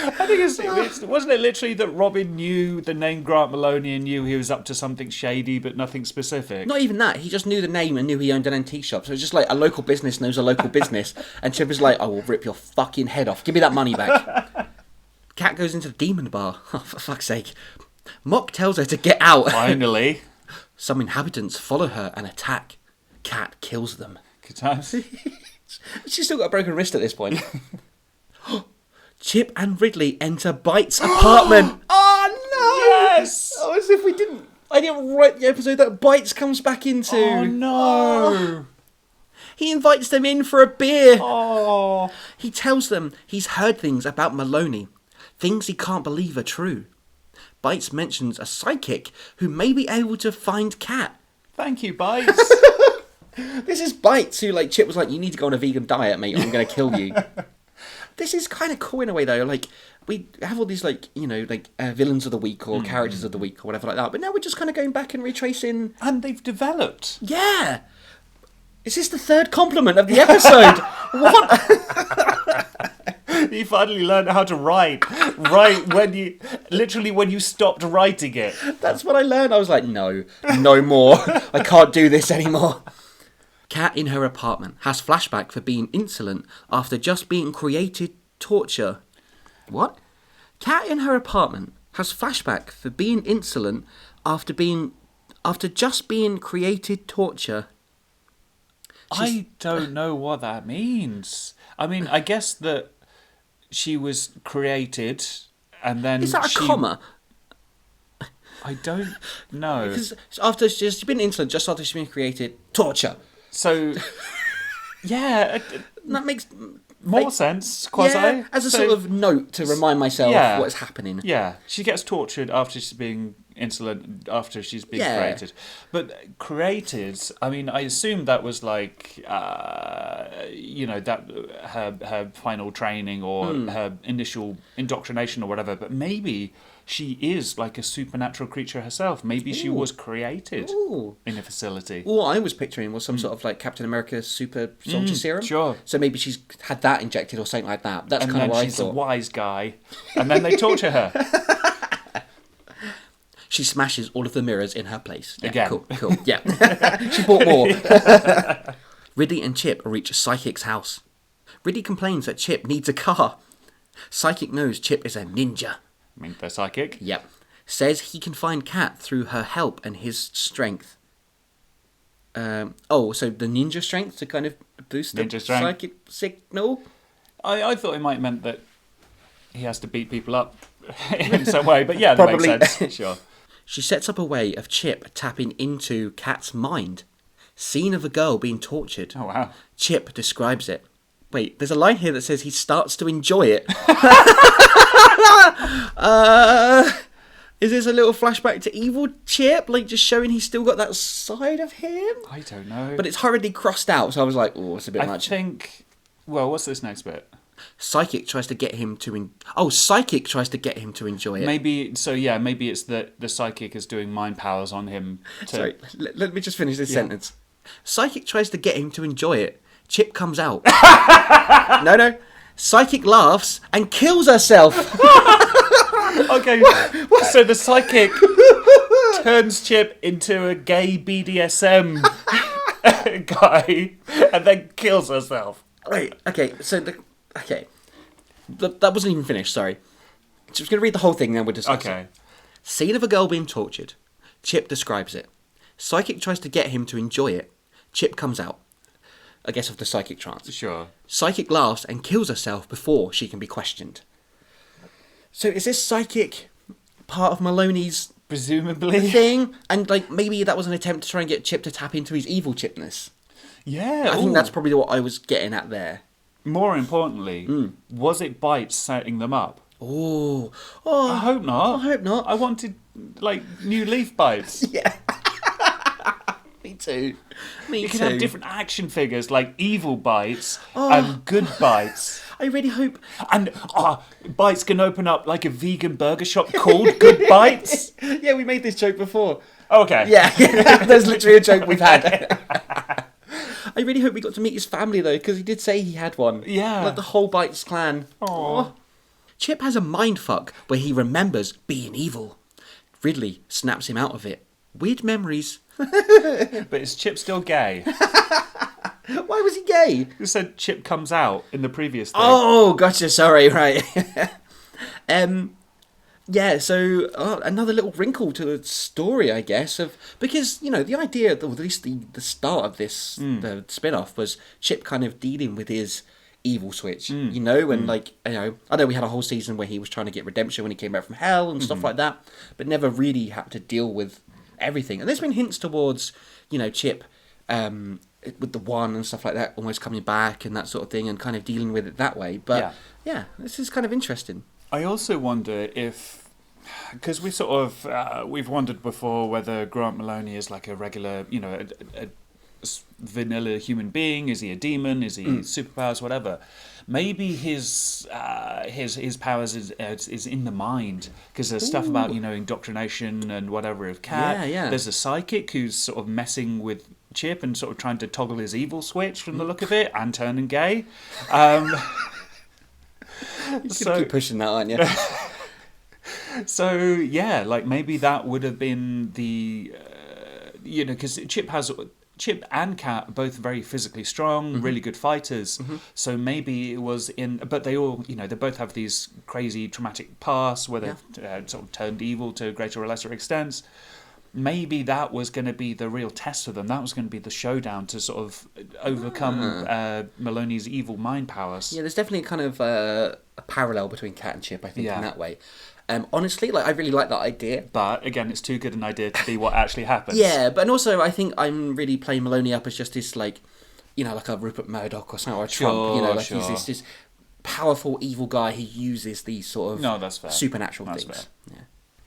I think wasn't it literally that Robin knew the name Grant Maloney and knew he was up to something shady, but nothing specific?
Not even that. He just knew the name and knew he owned an antique shop. So it was just like a local business knows a local business. And Chip was like, I will rip your fucking head off. Give me that money back. Cat goes into the demon bar. Oh, for fuck's sake. Mock tells her to get out.
Finally.
Some inhabitants follow her and attack. Cat kills them.
Good times.
She's still got a broken wrist at this point. Chip and Ridley enter Bite's apartment. Oh no!
Yes!
Oh, as if I didn't write the episode that Bites comes back into.
Oh no!
He invites them in for a beer.
Oh.
He tells them he's heard things about Maloney. Things he can't believe are true. Bites mentions a psychic who may be able to find Cat.
Thank you, Bites.
This is Bites who, like, Chip was like, you need to go on a vegan diet, mate, or I'm going to kill you. This is kind of cool in a way, though. Like, we have all these, like, you know, like, villains of the week or characters of the week or whatever like that. But now we're just kind of going back and retracing.
And they've developed.
Yeah. Is this the third compliment of the episode? What?
You finally learned how to write. Right when you stopped writing it.
That's what I learned. I was like, no more. I can't do this anymore. Cat in her apartment has flashback for being insolent after just being created torture. What? Cat in her apartment has flashback for being insolent after just being created torture.
I don't know what that means. I mean, I guess that she was created and then
Is that a comma?
I don't know.
Because after she's been insolent, just after she's been created, torture.
So, yeah.
That makes
more sense, quasi.
Yeah, as a sort of note to remind myself what's happening.
Yeah, she gets tortured after she's being insolent, after she's been created. But created, I mean, I assume that was like, that her final training or her initial indoctrination or whatever. But maybe she is like a supernatural creature herself. Maybe she was created in a facility.
All I was picturing was some sort of like Captain America super soldier serum.
Sure.
So maybe she's had that injected or something like that. That's kind of what I thought.
And then she's a wise guy. And then they torture her.
She smashes all of the mirrors in her place. Yeah,
Again.
Cool. Yeah. She bought more. Ridley and Chip reach Psychic's house. Ridley complains that Chip needs a car. Psychic knows Chip is a ninja.
I mean, they're psychic.
Yep. Says he can find Cat through her help and his strength. So the ninja strength to kind of boost the psychic signal?
I thought it might meant that he has to beat people up in some way, but yeah, that
Probably.
makes sense. Sure.
She sets up a way of Chip tapping into Cat's mind. Scene of a girl being tortured.
Oh, wow.
Chip describes it. Wait, there's a line here that says he starts to enjoy it. Is this a little flashback to evil Chip? Like, just showing he's still got that side of him?
I don't know.
But it's hurriedly crossed out, so I was like, oh, it's a bit much.
I think... Well, what's this next bit?
Psychic tries to get him to enjoy it.
Maybe it's that the psychic is doing mind powers on him.
Sorry, let me just finish this sentence. Psychic tries to get him to enjoy it. Chip comes out. No. Psychic laughs and kills herself.
Okay, so the psychic turns Chip into a gay BDSM guy and then kills herself.
Wait, okay, that wasn't even finished, sorry. Just going to read the whole thing, then we'll discuss it. Scene of a girl being tortured. Chip describes it. Psychic tries to get him to enjoy it. Chip comes out. I guess of the psychic trance.
Sure.
Psychic laughs and kills herself before she can be questioned. So is this psychic part of Maloney's
Presumably.
thing, and like maybe that was an attempt to try and get Chip to tap into his evil Chipness.
Yeah.
I think that's probably what I was getting at there.
More importantly, was it Bites setting them up?
Oh,
I hope not.
I hope not.
I wanted, like, new Leaf Bites.
Yeah. Me too.
You can have different action figures, like evil Bites and good Bites.
I really hope.
And Bites can open up like a vegan burger shop called Good Bites.
Yeah, we made this joke before.
Okay.
Yeah, there's literally a joke we've had. I really hope we got to meet his family though, because he did say he had one.
Yeah.
Like the whole Bites clan.
Aww.
Chip has a mindfuck where he remembers being evil. Ridley snaps him out of it. Weird memories.
But is Chip still gay?
Why was he gay?
You said Chip comes out in the previous thing.
Oh, gotcha. Sorry, right. Yeah, so another little wrinkle to the story, I guess, because the idea, or at least the start of this, the spin-off, was Chip kind of dealing with his evil switch, and I know we had a whole season where he was trying to get redemption when he came back from hell and stuff like that, but never really had to deal with everything. And there's been hints towards, Chip with the one and stuff like that, almost coming back and that sort of thing, and kind of dealing with it that way. But yeah this is kind of interesting.
I also wonder if, because we sort of we've wondered before whether Grant Maloney is like a regular, a vanilla human being. Is he a demon? Is he superpowers? Whatever. Maybe his powers is in the mind, because there's stuff about indoctrination and whatever of Cat.
Yeah.
There's a psychic who's sort of messing with Chip and sort of trying to toggle his evil switch from the look of it, and turning gay.
You're keep pushing that, aren't you?
So yeah, like maybe that would have been the because Chip and Cat are both very physically strong, really good fighters. So maybe it was but they all, they both have these crazy traumatic pasts where they've sort of turned evil to greater or lesser extents. Maybe that was going to be the real test for them. That was going to be the showdown to sort of overcome Maloney's evil mind powers.
Yeah, there's definitely kind of a parallel between Cat and Chip, I think, in that way. Honestly, I really like that idea.
But again, it's too good an idea to be what actually happens.
Yeah, but and also I think I'm really playing Maloney up as just this like a Rupert Murdoch or something, or a Trump. He's this powerful evil guy who uses these sort of
that's fair.
Supernatural
That's
things.
fair.
Yeah.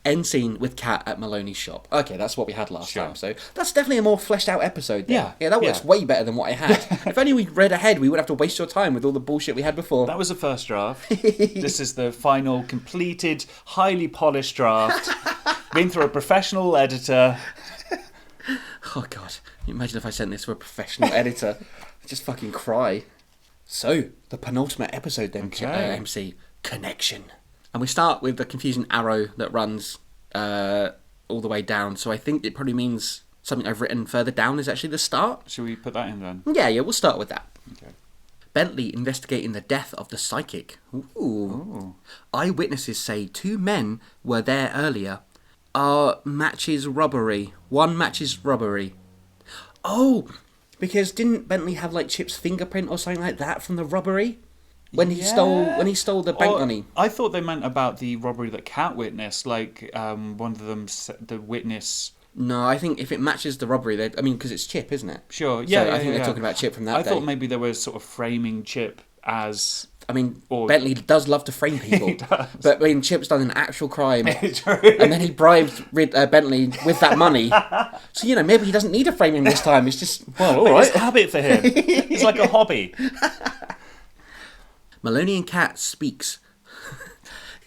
End scene with Cat at Maloney's shop. Okay, that's what we had last time. So that's definitely a more fleshed out episode there. Yeah, that works way better than what I had. If only we'd read ahead, we wouldn't have to waste your time with all the bullshit we had before.
That was the first draft. This is the final, completed, highly polished draft. Been through a professional editor.
Oh, God. Can you imagine if I sent this to a professional editor? I'd just fucking cry. So, the penultimate episode then, MC. Connection. And we start with the confusing arrow that runs all the way down. So I think it probably means something I've written further down is actually the start.
Should we put that in then?
Yeah, we'll start with that.
Okay.
Bentley investigating the death of the psychic. Ooh. Eyewitnesses say 2 men were there earlier. Matches robbery. 1 matches robbery. Oh, because didn't Bentley have like Chip's fingerprint or something like that from the robbery? When he stole the bank money.
I thought they meant about the robbery that Cat witnessed, like one of them, the witness.
No, I think if it matches the robbery, because it's Chip, isn't it?
Sure,
yeah. So I think they're talking about Chip from that day.
I thought maybe they were sort of framing Chip as.
Bentley does love to frame people.
He does.
But Chip's done an actual crime, and then he bribed Bentley with that money. So maybe he doesn't need to frame him this time. It's just all right.
It's a habit for him. It's like a hobby.
Maloney and Cat speaks.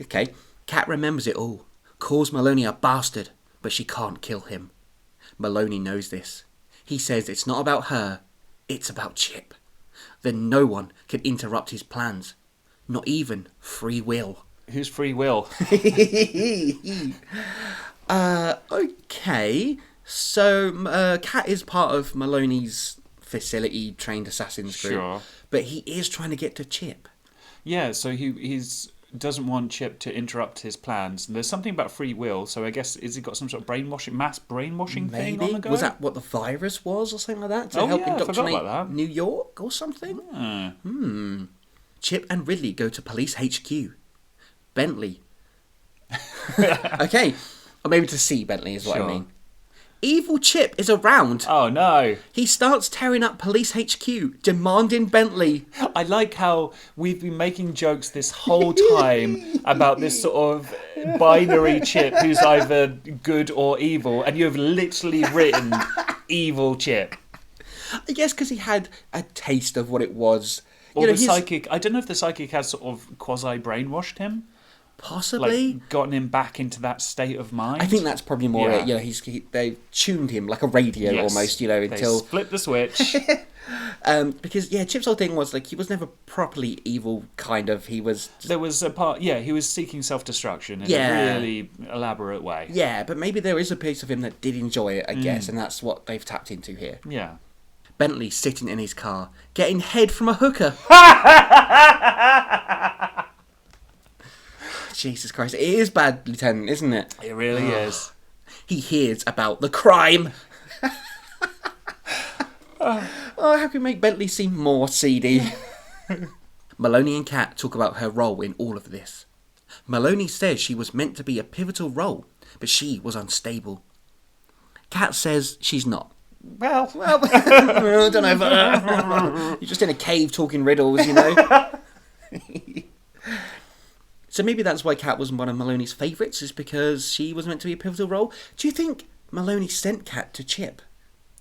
Okay, Cat remembers it all. Calls Maloney a bastard, but she can't kill him. Maloney knows this. He says it's not about her, it's about Chip. Then no one can interrupt his plans. Not even Free Will.
Who's Free Will?
Okay. So, Cat is part of Maloney's facility trained assassins group.
Sure.
But he is trying to get to Chip.
Yeah, so he doesn't want Chip to interrupt his plans. And there's something about free will, so I guess, has he got some sort of mass brainwashing thing on the go?
Was that what the virus was or something like that? To help indoctrinate New York or something? Chip and Ridley go to police HQ. Bentley. Okay. Or maybe to see Bentley is what I
Sure.
mean. Evil Chip is around.
Oh no.
He starts tearing up police HQ, demanding Bentley.
I like how we've been making jokes this whole time about this sort of binary Chip who's either good or evil, and you have literally written Evil Chip.
I guess because he had a taste of what it was.
Or
his-
psychic. I don't know if the psychic has sort of quasi brainwashed him.
Possibly.
Like, gotten him back into that state of mind.
I think that's probably more
Yeah.
it. They've tuned him like a radio
Yes.
almost,
They
until...
flip the switch.
Because, Chip's whole thing was, like, he was never properly evil, kind of. He was...
There was a part, he was seeking self-destruction in
Yeah.
a really elaborate way.
Yeah, but maybe there is a piece of him that did enjoy it, I guess, and that's what they've tapped into here.
Yeah.
Bentley sitting in his car, getting head from a hooker. Jesus Christ, it is bad, Lieutenant, isn't it?
It really is.
He hears about the crime. How can we make Bentley seem more seedy? Maloney and Kat talk about her role in all of this. Maloney says she was meant to be a pivotal role, but she was unstable. Kat says she's not.
Well,
I don't know, but you're just in a cave talking riddles, So maybe that's why Kat was one of Maloney's favourites, is because she was meant to be a pivotal role. Do you think Maloney sent Kat to Chip?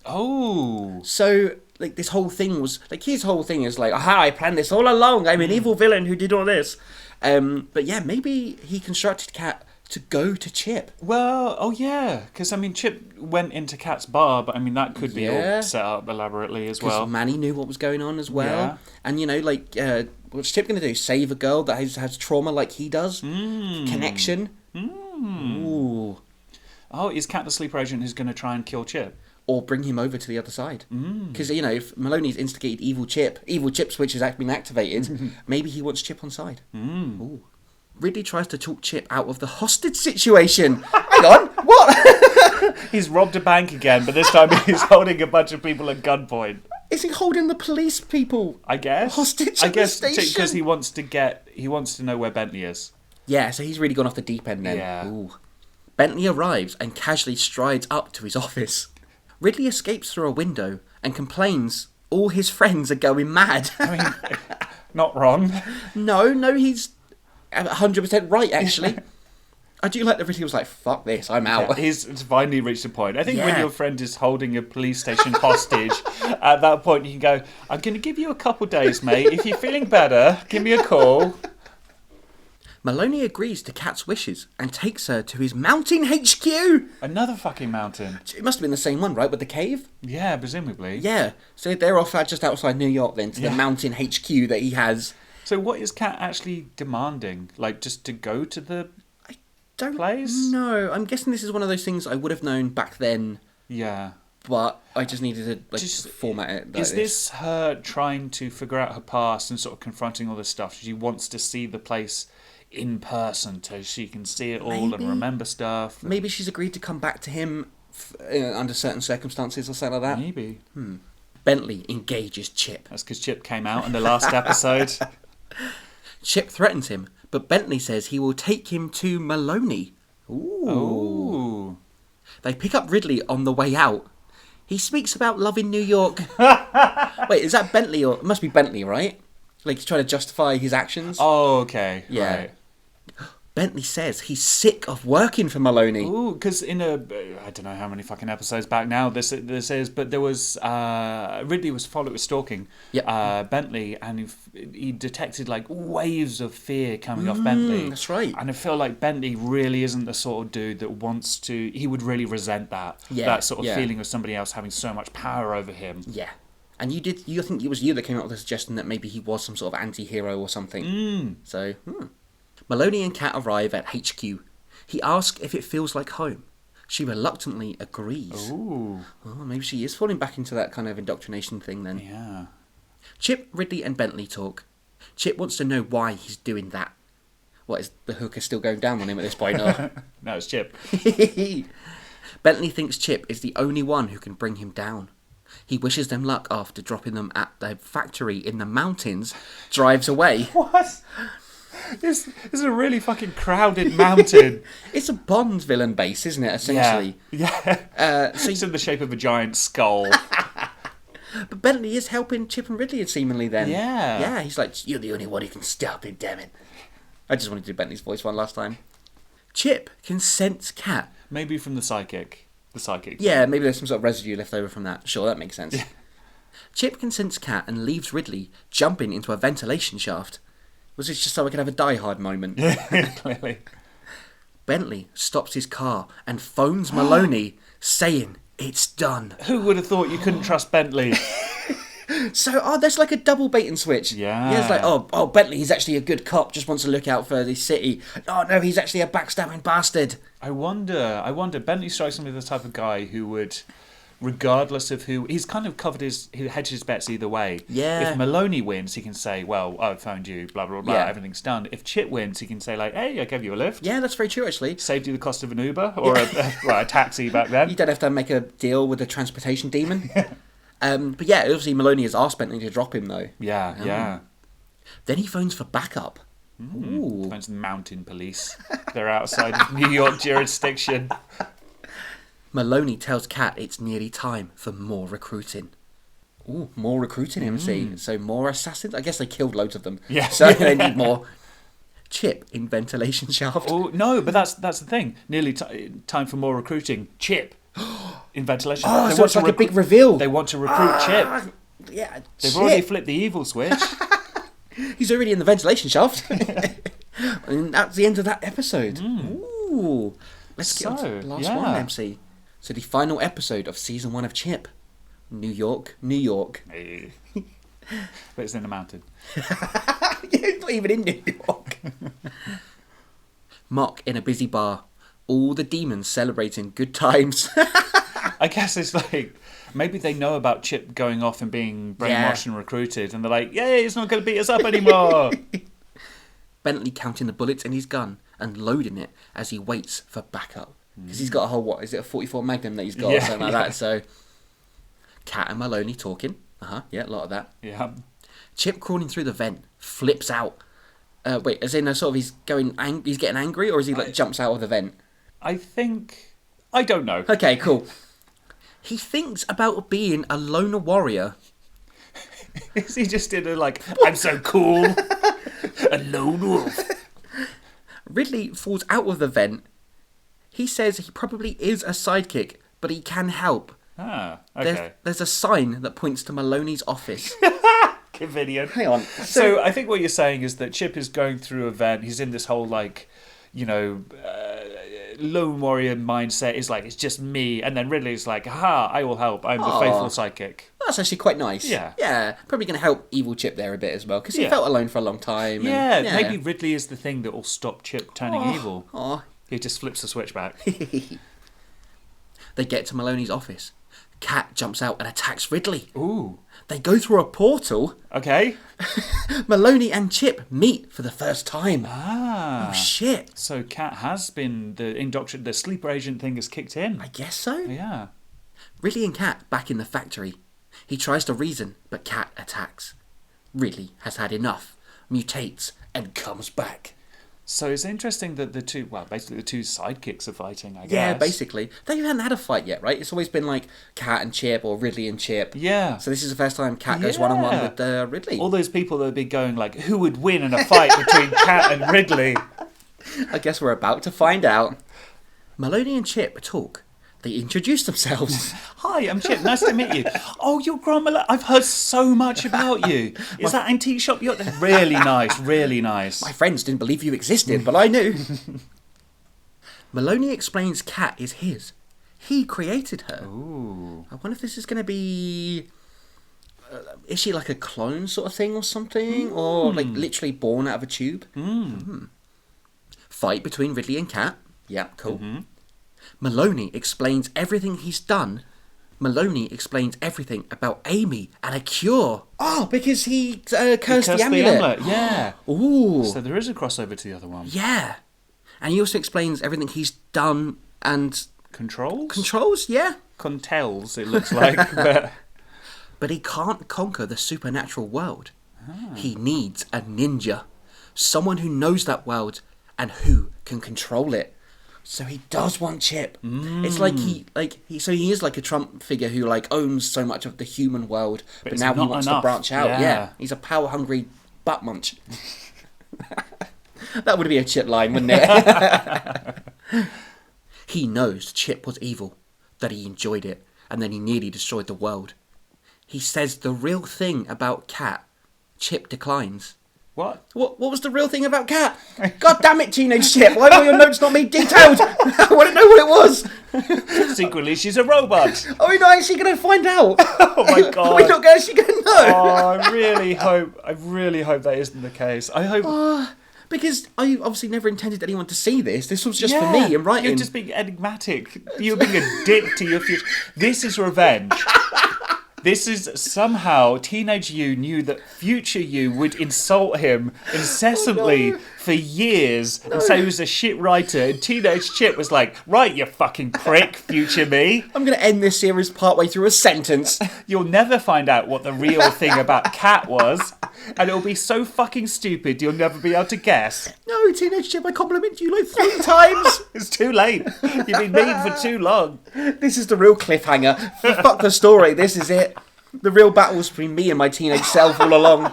oh,
So, like, this whole thing was... Like, his whole thing is like, aha, I planned this all along. I'm an evil villain who did all this. But yeah, maybe he constructed Kat to go to Chip.
well, oh yeah, because I mean, Chip went into Kat's bar, but I mean that could be
Yeah.
all set up elaborately as
Because
well.
Manny knew what was going on as well.
Yeah.
And, what's Chip going to do? Save a girl that has trauma like he does? Connection? Ooh.
Oh, is Kat the sleeper agent who's going to try and kill Chip?
Or bring him over to the other side. Because, if Maloney's instigated evil Chip switch has been activated, maybe he wants Chip on side. Ooh. Ridley tries to talk Chip out of the hostage situation. Hang on, what?
He's robbed a bank again, but this time he's holding a bunch of people at gunpoint.
Is he holding the police people?
I guess.
Hostage
I
at the
guess
station?
because he wants to know where Bentley is.
Yeah, so he's really gone off the deep end then.
Yeah.
Ooh. Bentley arrives and casually strides up to his office. Ridley escapes through a window and complains all his friends are going mad.
I mean, not wrong.
No, he's 100% right, actually. I do like that Ridley was like, fuck this, I'm out.
He's finally reached a point. I think when
Yeah.
your friend is holding a police station hostage, at that point you can go, I'm going to give you a couple days, mate. If you're feeling better, give me a call.
Maloney agrees to Kat's wishes and takes her to his mountain HQ.
Another fucking mountain.
It must have been the same one, right, with the cave?
Yeah, presumably.
Yeah, so they're off just outside New York then, to the
Yeah.
mountain HQ that he has.
So what is Kat actually demanding? Like, just to go to the...
Don't
Place?
know. I'm guessing this is one of those things I would have known back then,
Yeah.
but I just needed to
Just-
format it like
Is this her trying to figure out her past and sort of confronting all this stuff? She wants to see the place in person so she can see it all
Maybe.
and remember stuff.
Maybe she's agreed to come back to him under certain circumstances or something like that.
Maybe.
Bentley engages Chip.
That's because Chip came out in the last episode.
Chip threatens him, but Bentley says he will take him to Maloney. Ooh.
Ooh.
They pick up Ridley on the way out. He speaks about loving New York. Wait, is that Bentley or... It must be Bentley, right? Like, he's trying to justify his actions.
Oh, okay.
Yeah.
Right.
Bentley says he's sick of working for Maloney.
Ooh, because in I don't know how many fucking episodes back now this is, but there was Ridley was stalking
Yep.
Bentley, and he detected like waves of fear coming off Bentley.
That's right.
And I feel like Bentley really isn't the sort of dude that wants to. He would really resent that.
Yeah,
That sort of
yeah.
feeling of somebody else having so much power over him.
Yeah. And you think it was you that came up with the suggestion that maybe he was some sort of anti-hero or something. So, Maloney and Kat arrive at HQ. He asks if it feels like home. She reluctantly agrees.
Ooh.
Oh, maybe she is falling back into that kind of indoctrination thing then.
Yeah.
Chip, Ridley and Bentley talk. Chip wants to know why he's doing that. What, is the hooker still going down on him at this point? Or?
No, it's Chip.
Bentley thinks Chip is the only one who can bring him down. He wishes them luck after dropping them at the factory in the mountains, drives away.
What? This is a really fucking crowded mountain.
It's a Bond villain base, isn't it, essentially?
Yeah.
So
It's in the shape of a giant skull.
But Bentley is helping Chip and Ridley seemingly then.
Yeah.
Yeah, he's like, you're the only one who can stop him, damn it. I just wanted to do Bentley's voice one last time. Chip can sense Cat.
Maybe from the psychic. The psychic.
Yeah, maybe there's some sort of residue left over from that. Sure, that makes sense. Chip can sense Cat and leaves Ridley jumping into a ventilation shaft. Was this just so I could have a Die Hard moment?
Yeah, clearly.
Bentley stops his car and phones Maloney, saying it's done.
Who would have thought you couldn't trust Bentley?
So, there's like a double bait and switch.
Yeah.
It's like, Bentley, he's actually a good cop, just wants to look out for the city. Oh, no, he's actually a backstabbing bastard.
I wonder. Bentley strikes me as the type of guy who would, regardless of who, he's kind of he hedges his bets either way.
Yeah.
If Maloney wins, he can say, well, I found you, blah, blah, blah,
Yeah.
everything's done. If Chip wins, he can say, like, hey, I gave you a lift.
Yeah, that's very true, actually.
Saved you the cost of an Uber or a taxi back then.
You don't have to make a deal with the transportation demon. But yeah, obviously Maloney has asked Bentley to drop him, though.
Yeah.
Then he phones for backup. Ooh.
Phones the mountain police. They're outside of New York jurisdiction.
Maloney tells Cat it's nearly time for more recruiting. Ooh, more recruiting, MC. So more assassins? I guess they killed loads of them.
Yeah.
So they need more. Chip in ventilation shaft.
Oh, no, but that's the thing. Nearly time for more recruiting. Chip in ventilation.
Oh, so it's like a big reveal.
They want to recruit Chip.
Yeah,
They've already flipped the evil switch.
He's already in the ventilation shaft. And that's the end of that episode. Ooh. Let's get on to the last one, MC. So the final episode of season 1 of Chip. New York, New York.
But it's in a mountain.
It's not even in New York. Mock in a busy bar. All the demons celebrating good times.
I guess it's like, maybe they know about Chip going off and being brainwashed and recruited, and they're like, yay, he's not going to beat us up anymore.
Bentley counting the bullets in his gun and loading it as he waits for backup. Because he's got a whole, what, is it a 44 Magnum that he's got or something like that? So, Cat and Maloney talking. Yeah, a lot of that.
Yeah.
Chip crawling through the vent, flips out. Wait, as in a sort of he's getting angry, or is he like jumps out of the vent?
I don't know.
Okay, cool. He thinks about being a loner warrior.
Is he just in a like, I'm so cool, a lone wolf?
Ridley falls out of the vent. He says he probably is a sidekick, but he can help.
Ah, okay.
There's a sign that points to Maloney's office.
Convenient.
Hang on.
So I think what you're saying is that Chip is going through a vent. He's in this whole like, lone warrior mindset. Is like, it's just me, and then Ridley's like, "Ha! I will help. I'm the faithful sidekick."
That's actually quite nice. Yeah. Probably going to help evil Chip there a bit as well, because he felt alone for a long time.
Yeah, maybe Ridley is the thing that will stop Chip turning evil.
Oh.
He just flips the switch back.
They get to Maloney's office. Cat jumps out and attacks Ridley.
Ooh.
They go through a portal.
Okay.
Maloney and Chip meet for the first time.
Ah.
Oh, shit.
So Cat has been the sleeper agent thing has kicked in.
I guess so.
Yeah.
Ridley and Cat back in the factory. He tries to reason, but Cat attacks. Ridley has had enough, mutates, and comes back.
So it's interesting that the two sidekicks are fighting, I guess.
Yeah, basically. They haven't had a fight yet, right? It's always been like Cat and Chip or Ridley and Chip.
Yeah.
So this is the first time Cat goes one-on-one with Ridley.
All those people that have been going like, who would win in a fight between Cat and Ridley?
I guess we're about to find out. Maloney and Chip talk. They introduce themselves.
Hi, I'm Chip. Nice to meet you. Oh, you're Grandma. I've heard so much about you. Is that antique shop? Really nice, really nice.
My friends didn't believe you existed, but I knew. Maloney explains Cat is his. He created her.
Ooh.
I wonder if this is going to be... is she like a clone sort of thing or something? Or like literally born out of a tube? Fight between Ridley and Cat. Yeah, cool. Maloney explains everything he's done. Maloney explains everything about Amy and a cure. Oh, because he cursed the amulet.
Yeah.
Ooh.
So there is a crossover to the other one.
Yeah. And he also explains everything he's done and... Controls, yeah.
Contels, it looks like.
But he can't conquer the supernatural world. He needs a ninja. someone who knows that world and who can control it. So he does want Chip. It's like he is like a Trump figure who like owns so much of the human world, but now he wants to branch out. Yeah. He's a power hungry butt munch. That would be a Chip line, wouldn't it? He knows Chip was evil, that he enjoyed it, and then he nearly destroyed the world. He says the real thing about Cat. Chip declines.
What?
What was the real thing about Cat? God damn it, teenage Chip! Why were your notes not made detailed? I want to know what it was.
Secretly, she's a robot.
Are we not actually going to find out?
Oh my god!
Are we not actually going to know?
Oh, I really hope that isn't the case. I hope.
Because I obviously never intended anyone to see this. This was just for me and writing.
You're just being enigmatic. You're being a dick to your future. This is revenge. This is somehow teenage you knew that future you would insult him incessantly for years and say he was a shit writer. And teenage Chip was like, right, you fucking prick, future me.
I'm going to end this series partway through a sentence.
You'll never find out what the real thing about Cat was. And it'll be so fucking stupid you'll never be able to guess.
No, teenage Chip, I complimented you like 3 times.
It's too late. You've been mean for too long.
This is the real cliffhanger. Fuck the story, this is it. The real battle's between me and my teenage self all along.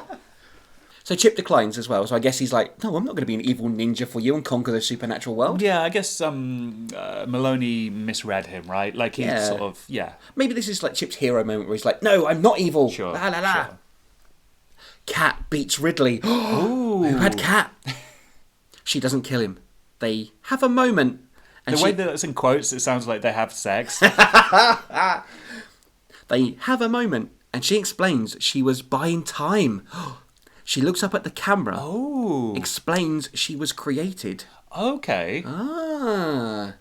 So Chip declines as well, so I guess he's like, no, I'm not going to be an evil ninja for you and conquer the supernatural world.
Yeah, I guess Maloney misread him, right? Like he sort of,
Maybe this is like Chip's hero moment where he's like, no, I'm not evil.
Sure,
la la la.
sure.
Cat beats Ridley.
Ooh.
Who had Cat? She doesn't kill him. They have a moment. And
way that it's in quotes, it sounds like they have sex.
They have a moment, and she explains she was buying time. She looks up at the camera.
Oh.
Explains she was created.
Okay.
Ah.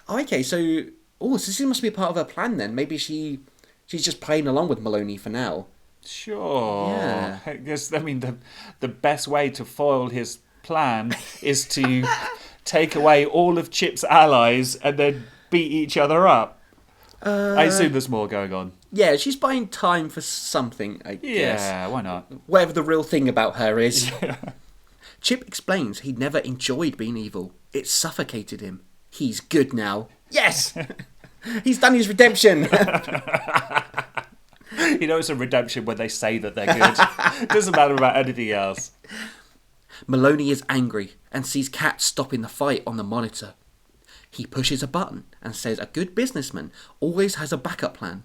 Oh, okay, so... Oh, so this must be a part of her plan then. Maybe she's just playing along with Maloney for now.
Sure.
Yeah.
I guess, I mean, the best way to foil his plan is to take away all of Chip's allies and then beat each other up. I assume there's more going on.
Yeah, she's buying time for something, I guess.
Yeah, why not?
Whatever the real thing about her is. Chip explains he never enjoyed being evil. It suffocated him. He's good now. Yes! He's done his redemption.
You know it's a redemption when they say that they're good. It doesn't matter about anything else.
Maloney is angry and sees Cat stopping the fight on the monitor. He pushes a button and says a good businessman always has a backup plan.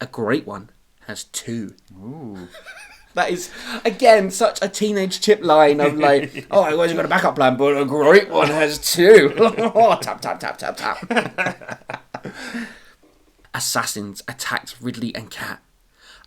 A great one has 2.
Ooh.
That is, again, such a teenage Chip line of like, oh, I always got a backup plan, but a great one has 2. Tap, tap, tap, tap, tap. Assassins attacked Ridley and Cat.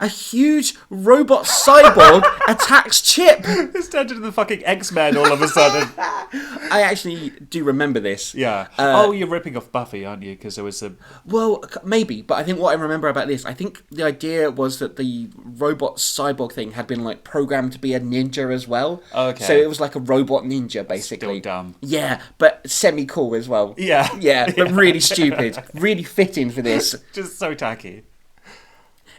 A huge robot cyborg attacks Chip.
It's turned into the fucking X-Men all of a sudden.
I actually do remember this.
Yeah. You're ripping off Buffy, aren't you? Because there was a...
Well, maybe, but I think what I remember about this, I think the idea was that the robot cyborg thing had been like programmed to be a ninja as well.
Okay.
So it was like a robot ninja, basically.
Still dumb.
Yeah, but semi-cool as well.
Yeah.
Yeah, but really stupid. Really fitting for this.
Just so tacky.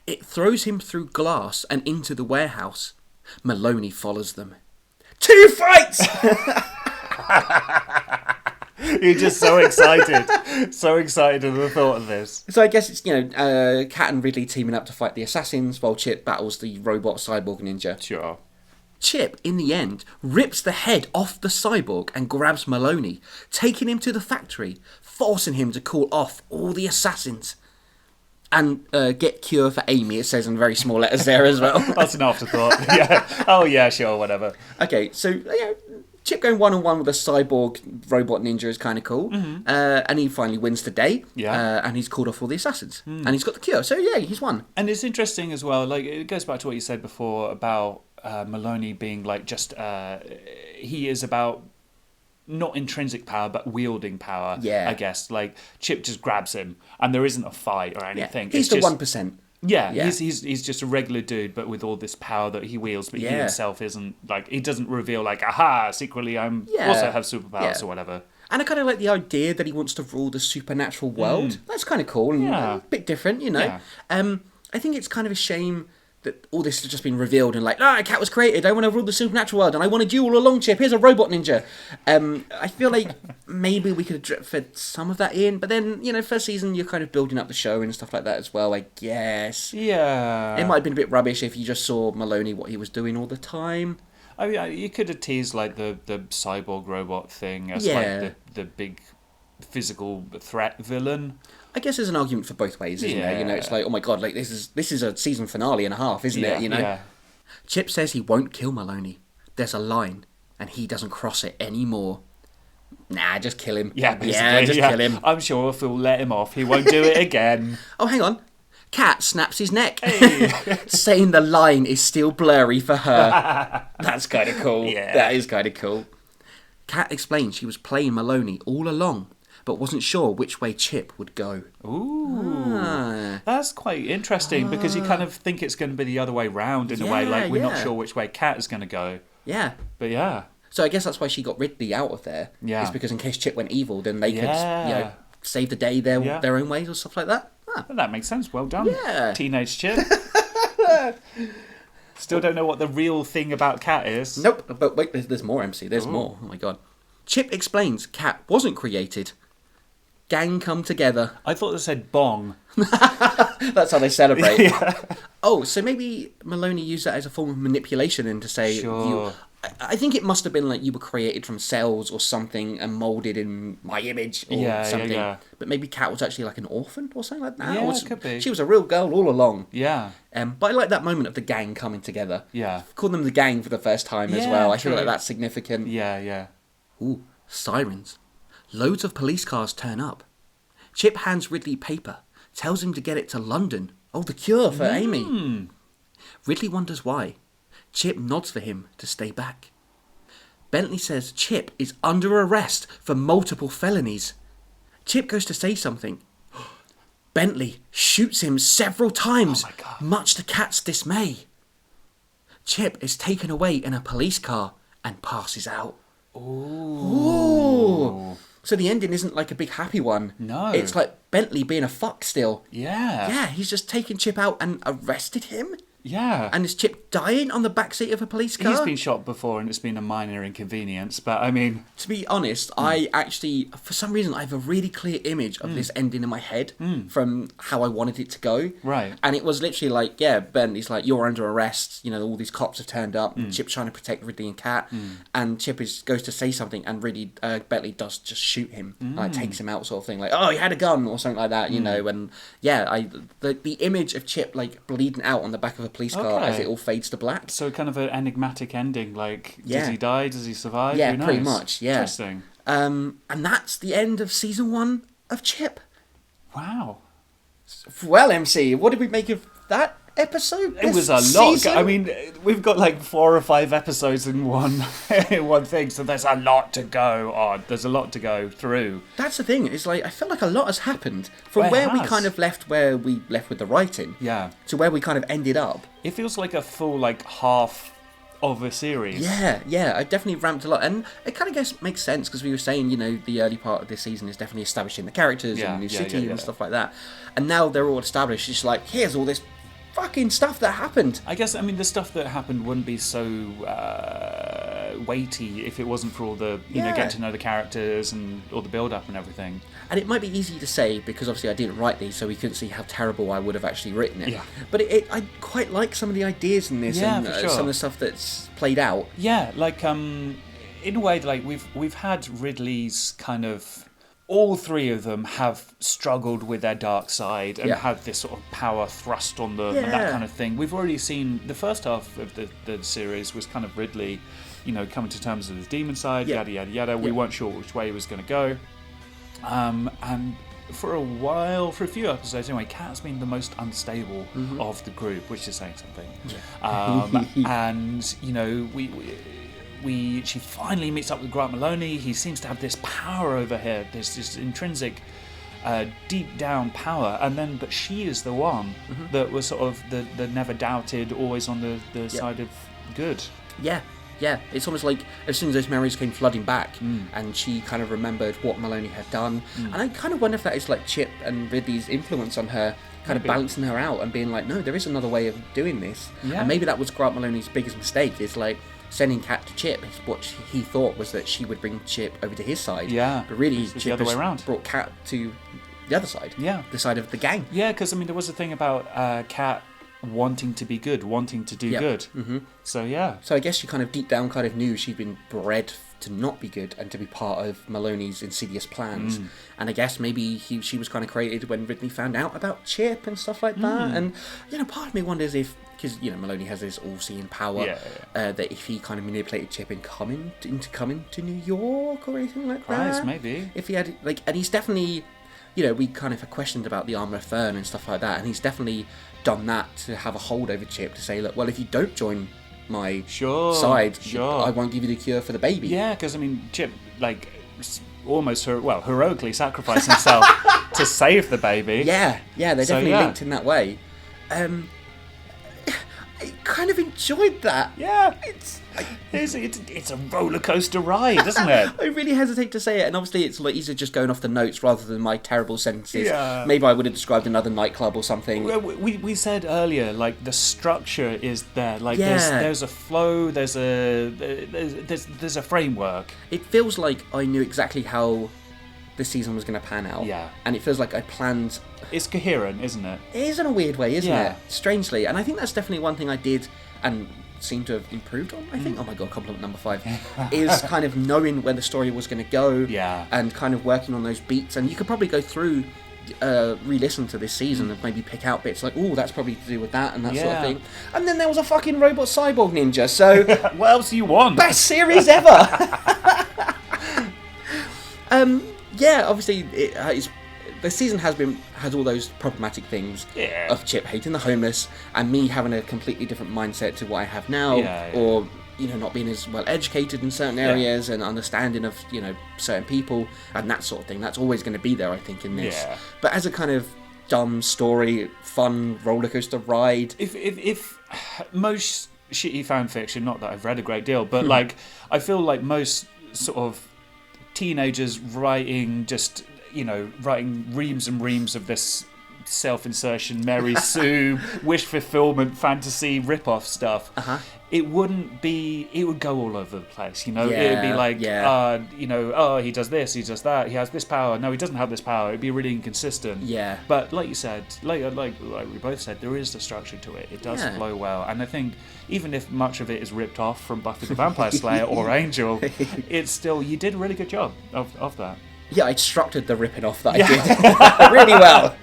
It throws him through glass and into the warehouse. Maloney follows them. 2 fights!
You're just so excited. So excited at the thought of this.
So I guess it's, Cat and Ridley teaming up to fight the assassins while Chip battles the robot cyborg ninja.
Sure.
Chip, in the end, rips the head off the cyborg and grabs Maloney, taking him to the factory, forcing him to call off all the assassins. And get cure for Amy, it says in very small letters there as well.
That's an afterthought. Yeah. Oh, yeah, sure, whatever.
Okay, so Chip going one-on-one with a cyborg robot ninja is kind of cool.
Mm-hmm.
And he finally wins the day.
Yeah.
And he's called off all the assassins. And he's got the cure. So, yeah, he's won.
And it's interesting as well, like, it goes back to what you said before about Maloney being, like, just... he is about... not intrinsic power, but wielding power, I guess. Like, Chip just grabs him, and there isn't a fight or anything.
Yeah. He's the 1%.
Yeah, he's just a regular dude, but with all this power that he wields, but he himself isn't, like, he doesn't reveal, like, aha, secretly I'm also have superpowers or whatever.
And I kind of like the idea that he wants to rule the supernatural world. That's kind of cool and a bit different, you know.
Yeah.
I think it's kind of a shame that all this has just been revealed and like, a cat was created. I want to rule the supernatural world, and I wanted you all along, Chip. Here's a robot ninja. I feel like maybe we could have fed some of that in, but then first season you're kind of building up the show and stuff like that as well. I guess.
Yeah.
It might have been a bit rubbish if you just saw Maloney what he was doing all the time.
I mean, you could have teased like the cyborg robot thing as
Yeah.
like the big physical threat villain.
I guess there's an argument for both ways, isn't there? It's like, oh my god, like this is a season finale and a half, isn't it?
Yeah.
Chip says he won't kill Maloney. There's a line, and he doesn't cross it anymore. Nah, just kill him.
Yeah, basically.
Kill him.
I'm sure if we'll let him off, he won't do it again.
Oh, hang on. Cat snaps his neck,
Hey.
saying the line is still blurry for her. That's kind of cool.
Yeah.
That is kind of cool. Cat explains she was playing Maloney all along, but wasn't sure which way Chip would go.
Ooh. That's quite interesting because you kind of think it's going to be the other way round in a way. Like, we're not sure which way Cat is going to go.
Yeah.
But yeah.
So I guess that's why she got Ridley out of there.
Yeah.
It's because in case Chip went evil, then they could, save the day their own ways or stuff like that. Ah.
Well, that makes sense. Well done,
Yeah.
Teenage Chip. Still don't know what the real thing about Cat is.
Nope, but wait, there's more, MC. There's more. Oh my god. Chip explains Cat wasn't created. Gang come together.
I thought they said bong.
That's how they celebrate.
Yeah.
Oh, so maybe Maloney used that as a form of manipulation and to say,
Sure.
I think it must have been like you were created from cells or something and moulded in my image or something.
Yeah.
But maybe Kat was actually like an orphan or something like that.
Yeah,
or
it could be.
She was a real girl all along.
Yeah.
But I like that moment of the gang coming together.
Yeah.
Call them the gang for the first time as
Yeah,
well. I feel
true.
like that's significant.
Yeah.
Ooh, sirens. Loads of police cars turn up. Chip hands Ridley paper, tells him to get it to London. Oh, the cure for Amy. Ridley wonders why. Chip nods for him to stay back. Bentley says Chip is under arrest for multiple felonies. Chip goes to say something. Bentley shoots him several times,
Oh my God.
much to Kat's dismay. Chip is taken away in a police car and passes out. Ooh. So the ending isn't like a big happy one.
No.
It's like Bentley being a fuck still.
Yeah.
Yeah, he's just taken Chip out and arrested him.
Yeah.
And is Chip dying on the backseat of a police car?
He's been shot before and it's been a minor inconvenience, but I mean...
To be honest, I actually, for some reason, I have a really clear image of this ending in my head from how I wanted it to go.
Right.
And it was literally like, Bentley's like, you're under arrest. You know, all these cops have turned up. And Chip's trying to protect Ridley and Kat. And Chip goes to say something and really, Bentley does just shoot him. Like, takes him out sort of thing. Like, oh, he had a gun or something like that, you know. And yeah, the image of Chip, like, bleeding out on the back of a police car as
Okay.
it all fades to black.
So kind of an enigmatic ending, like,
Yeah.
does he die, does he survive?
Yeah,
Who knows?
pretty much, yeah.
Interesting.
And that's the end of season 1 of Chip.
Wow.
Well, MC, what did we make of that episode?
It was a lot.
Season?
I mean, we've got like 4 or 5 episodes in one in one thing, so there's a lot to go on. There's a lot to go through.
That's the thing. It's like I feel like a lot has happened from
Well, it
where we
has.
kind of left with the writing.
Yeah.
To where we kind of ended up.
It feels like a full like half of a series.
Yeah, I definitely ramped a lot, and it kind of makes sense because we were saying, you know, the early part of this season is definitely establishing the characters
Yeah,
and the new
yeah,
city
yeah.
and stuff like that, and now they're all established. It's like, here's all this fucking stuff that happened.
I guess, I mean, the stuff that happened wouldn't be so weighty if it wasn't for all the, you know,
Yeah.
getting to know the characters and all the build-up and everything.
And it might be easy to say because obviously I didn't write these, so we couldn't see how terrible I would have actually written it.
Yeah.
But I quite like some of the ideas in this
Yeah,
and
for sure.
some of the stuff that's played out.
Yeah, like, in a way, like, we've had Ridley's kind of... All 3 of them have struggled with their dark side and
Yeah.
had this sort of power thrust on them and
Yeah.
that kind of thing. We've already seen the first half of the series was kind of Ridley, you know, coming to terms with his demon side,
Yeah.
yada, yada, yada. We
Yeah.
weren't sure which way he was going to go. And for a while, for a few episodes anyway, Kat's been the most unstable of the group, which is saying something. And, you know, she finally meets up with Grant Maloney. He seems to have this power over her, this intrinsic, deep down power. But she is the one that was sort of the never doubted, always on the side of good.
Yeah. Yeah, it's almost like as soon as those memories came flooding back, and she kind of remembered what Maloney had done, and I kind of wonder if that is like Chip and Ridley's influence on her, kind of balancing her out and being like, no, there is another way of doing this, and maybe that was Grant Maloney's biggest mistake, is like sending Kat to Chip. What he thought was that she would bring Chip over to his side, but really
it's
Chip
the other way around.
brought Kat to the other side, the side of the gang.
Yeah, because I mean, there was a thing about Kat wanting to be good, wanting to do good. So yeah.
So I guess she kind of deep down kind of knew she'd been bred to not be good and to be part of Maloney's insidious plans. And I guess maybe she was kind of created when Ridley found out about Chip and stuff like that. And part of me wonders if, because Maloney has this all-seeing power, that if he kind of manipulated Chip into coming to New York or anything like that.
Maybe
if he had and he's definitely, we kind of questioned about the armor of Fern and stuff like that, and he's definitely done that to have a hold over Chip, to say, look, well, if you don't join my side, I won't give you the cure for the baby.
Yeah, because I mean, Chip almost heroically sacrificed himself to save the baby.
Yeah, they're definitely linked in that way. I kind of enjoyed that.
Yeah, it's a roller coaster ride, isn't it?
I really hesitate to say it, and obviously it's like easier just going off the notes rather than my terrible sentences.
Yeah.
Maybe I would have described another nightclub or something.
We said earlier, like, the structure is there. Like, there's a flow, there's a framework.
It feels like I knew exactly how the season was going to pan out.
Yeah.
And it feels like I planned.
It's coherent, isn't it?
It is in a weird way, isn't it? Strangely. And I think that's definitely one thing I did and seem to have improved on, I think. Oh my god, compliment number 5. Is kind of knowing where the story was going to go.
Yeah.
And kind of working on those beats. And you could probably go through, re-listen to this season and maybe pick out bits like, oh, that's probably to do with that and that sort of thing. And then there was a fucking robot cyborg ninja, so...
What else do you want?
Best series ever! Obviously, the season has all those problematic things of Chip hating the homeless and me having a completely different mindset to what I have now, or not being as well educated in certain areas and understanding of certain people and that sort of thing. That's always going to be there, I think, in this. But as a kind of dumb story, fun roller coaster ride,
if most shitty fan fiction, not that I've read a great deal, but like I feel like most sort of teenagers writing reams and reams of this self-insertion, Mary Sue, wish fulfillment, fantasy rip-off stuff, it would go all over the place, it would be like, he does this, he does that, he has this power, no, he doesn't have this power, it'd be really inconsistent. But like you said, like we both said, there is the structure to it. It does flow well, and I think even if much of it is ripped off from Buffy the Vampire Slayer or Angel, it's still, you did a really good job of that.
Yeah, I structured the ripping off that I did really well.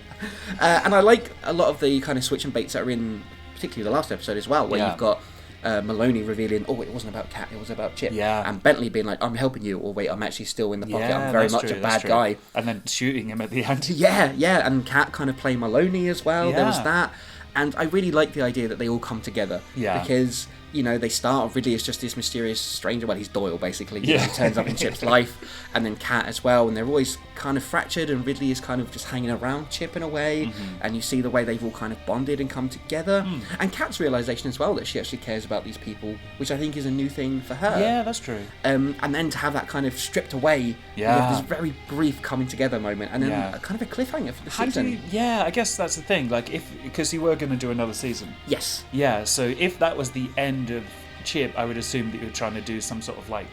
And I like a lot of the kind of switch and baits that are in, particularly the last episode as well, where you've got Maloney revealing, oh, it wasn't about Kat, it was about Chip. And Bentley being like, I'm helping you, or wait, I'm actually still in the pocket, I'm very much a bad guy.
And then shooting him at the end.
And Kat kind of playing Maloney as well, there was that. And I really like the idea that they all come together. Because, they start off Ridley as just this mysterious stranger. Well, he's Doyle, basically. He turns up in Chip's life. And then Kat as well. And they're always kind of fractured. And Ridley is kind of just hanging around Chip in a way. And you see the way they've all kind of bonded and come together. And Kat's realisation as well that she actually cares about these people, which I think is a new thing for her.
Yeah, that's true.
And then to have that kind of stripped away, you have this very brief coming together moment. And then a kind of a cliffhanger for the season.
I guess that's the thing. Like, because you were going to do another season.
Yes.
Yeah, so if that was the end of Chip, I would assume that you were trying to do some sort of like,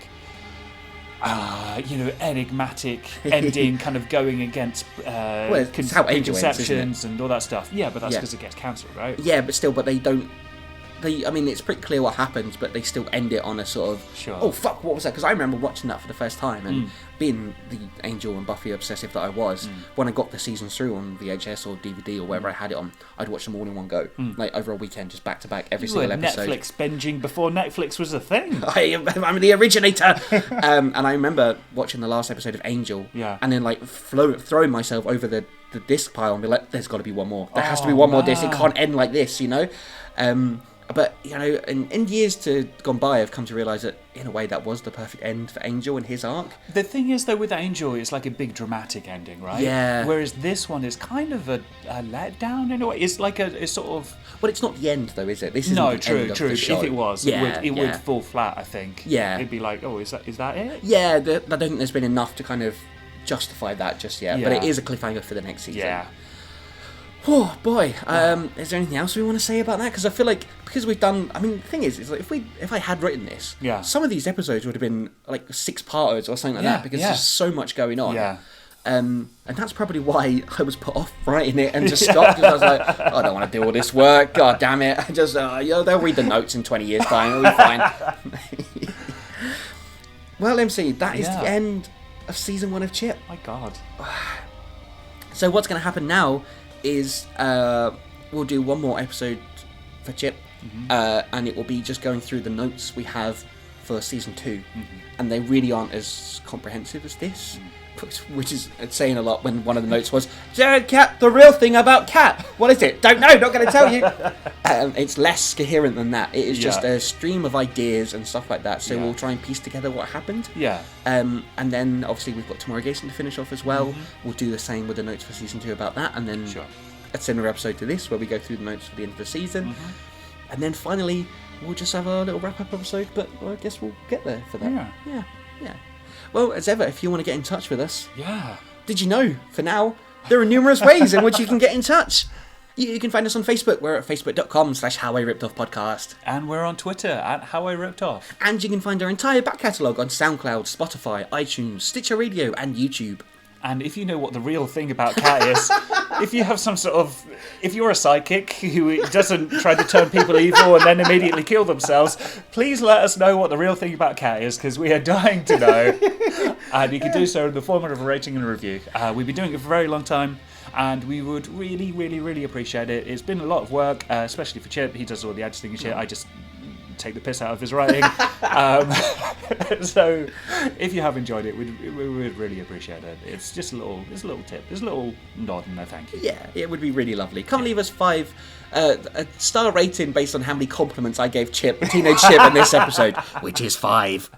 enigmatic ending, kind of going against conceptions and all that stuff. Yeah, but that's because it gets cancelled, right?
Yeah, but still, they don't. It's pretty clear what happens, but they still end it on a sort of, oh fuck, what was that? Because I remember watching that for the first time and being the Angel and Buffy obsessive that I was, when I got the seasons through on VHS or DVD or wherever I had it on, I'd watch them all in one go, like over a weekend, just back to back, every single episode.
Netflix binging before Netflix was a thing.
I'm the originator. And I remember watching the last episode of Angel, and then like throwing myself over the disc pile and be like, there's got to be one more. There has to be one more disc. It can't end like this, But, you know, in years gone by, I've come to realise that, in a way, that was the perfect end for Angel and his arc.
The thing is, though, with Angel, it's like a big dramatic ending, right?
Yeah.
Whereas this one is kind of a letdown in a way. It's like it's sort of...
Well, it's not the end, though, is it? This isn't
No,
the
true.
end of the show.
If it was, it would fall flat, I think.
Yeah.
It'd be like, oh, is that it?
Yeah, I don't think there's been enough to kind of justify that just yet. But
Yeah.
it is a cliffhanger for the next season.
Yeah.
Oh boy, is there anything else we want to say about that? Because I feel like because we've done, I mean, the thing is like if I had written this,
Yeah.
some of these episodes would have been like 6-parters or something like
Yeah,
that because
yeah.
there's so much going on.
Yeah.
And that's probably why I was put off writing it and just stopped because I was like, I don't want to do all this work. God damn it! I just they'll read the notes in 20 years' time. It'll be fine. Well, MC, that is the end of season 1 of Chip.
My God.
So what's going to happen now is we'll do one more episode for Chip, and it will be just going through the notes we have for season 2, and they really aren't as comprehensive as this, which is saying a lot when one of the notes was, Jared Cat, the real thing about Cat. What is it? Don't know, not going to tell you. It's less coherent than that. It is just a stream of ideas and stuff like that, so we'll try and piece together what happened.
Yeah.
And then obviously we've got Tomorrow Jason to finish off as well. We'll do the same with the notes for season 2 about that, and then a similar episode to this where we go through the notes for the end of the season. And then finally we'll just have a little wrap-up episode, but I guess we'll get there for that. Yeah. Well, as ever, if you want to get in touch with us, did you know, for now, there are numerous ways in which you can get in touch. You can find us on Facebook. We're at facebook.com/HowIRippedOffPodcast.
And we're on Twitter at How I Ripped Off.
And you can find our entire back catalogue on SoundCloud, Spotify, iTunes, Stitcher Radio, and YouTube.
And if you know what the real thing about Cat is, if you have some sort of... If you're a psychic who doesn't try to turn people evil and then immediately kill themselves, please let us know what the real thing about Cat is, because we are dying to know. And you can do so in the form of a rating and a review. We've been doing it for a very long time, and we would really, really, really appreciate it. It's been a lot of work, especially for Chip. He does all the editing and shit. I just take the piss out of his writing. So if you have enjoyed it, we would really appreciate it. It's just a little tip. There's a little nod and a thank you.
Yeah, it would be really lovely. Come leave us a star rating based on how many compliments I gave Chip, Teenage Chip, in this episode, which is 5.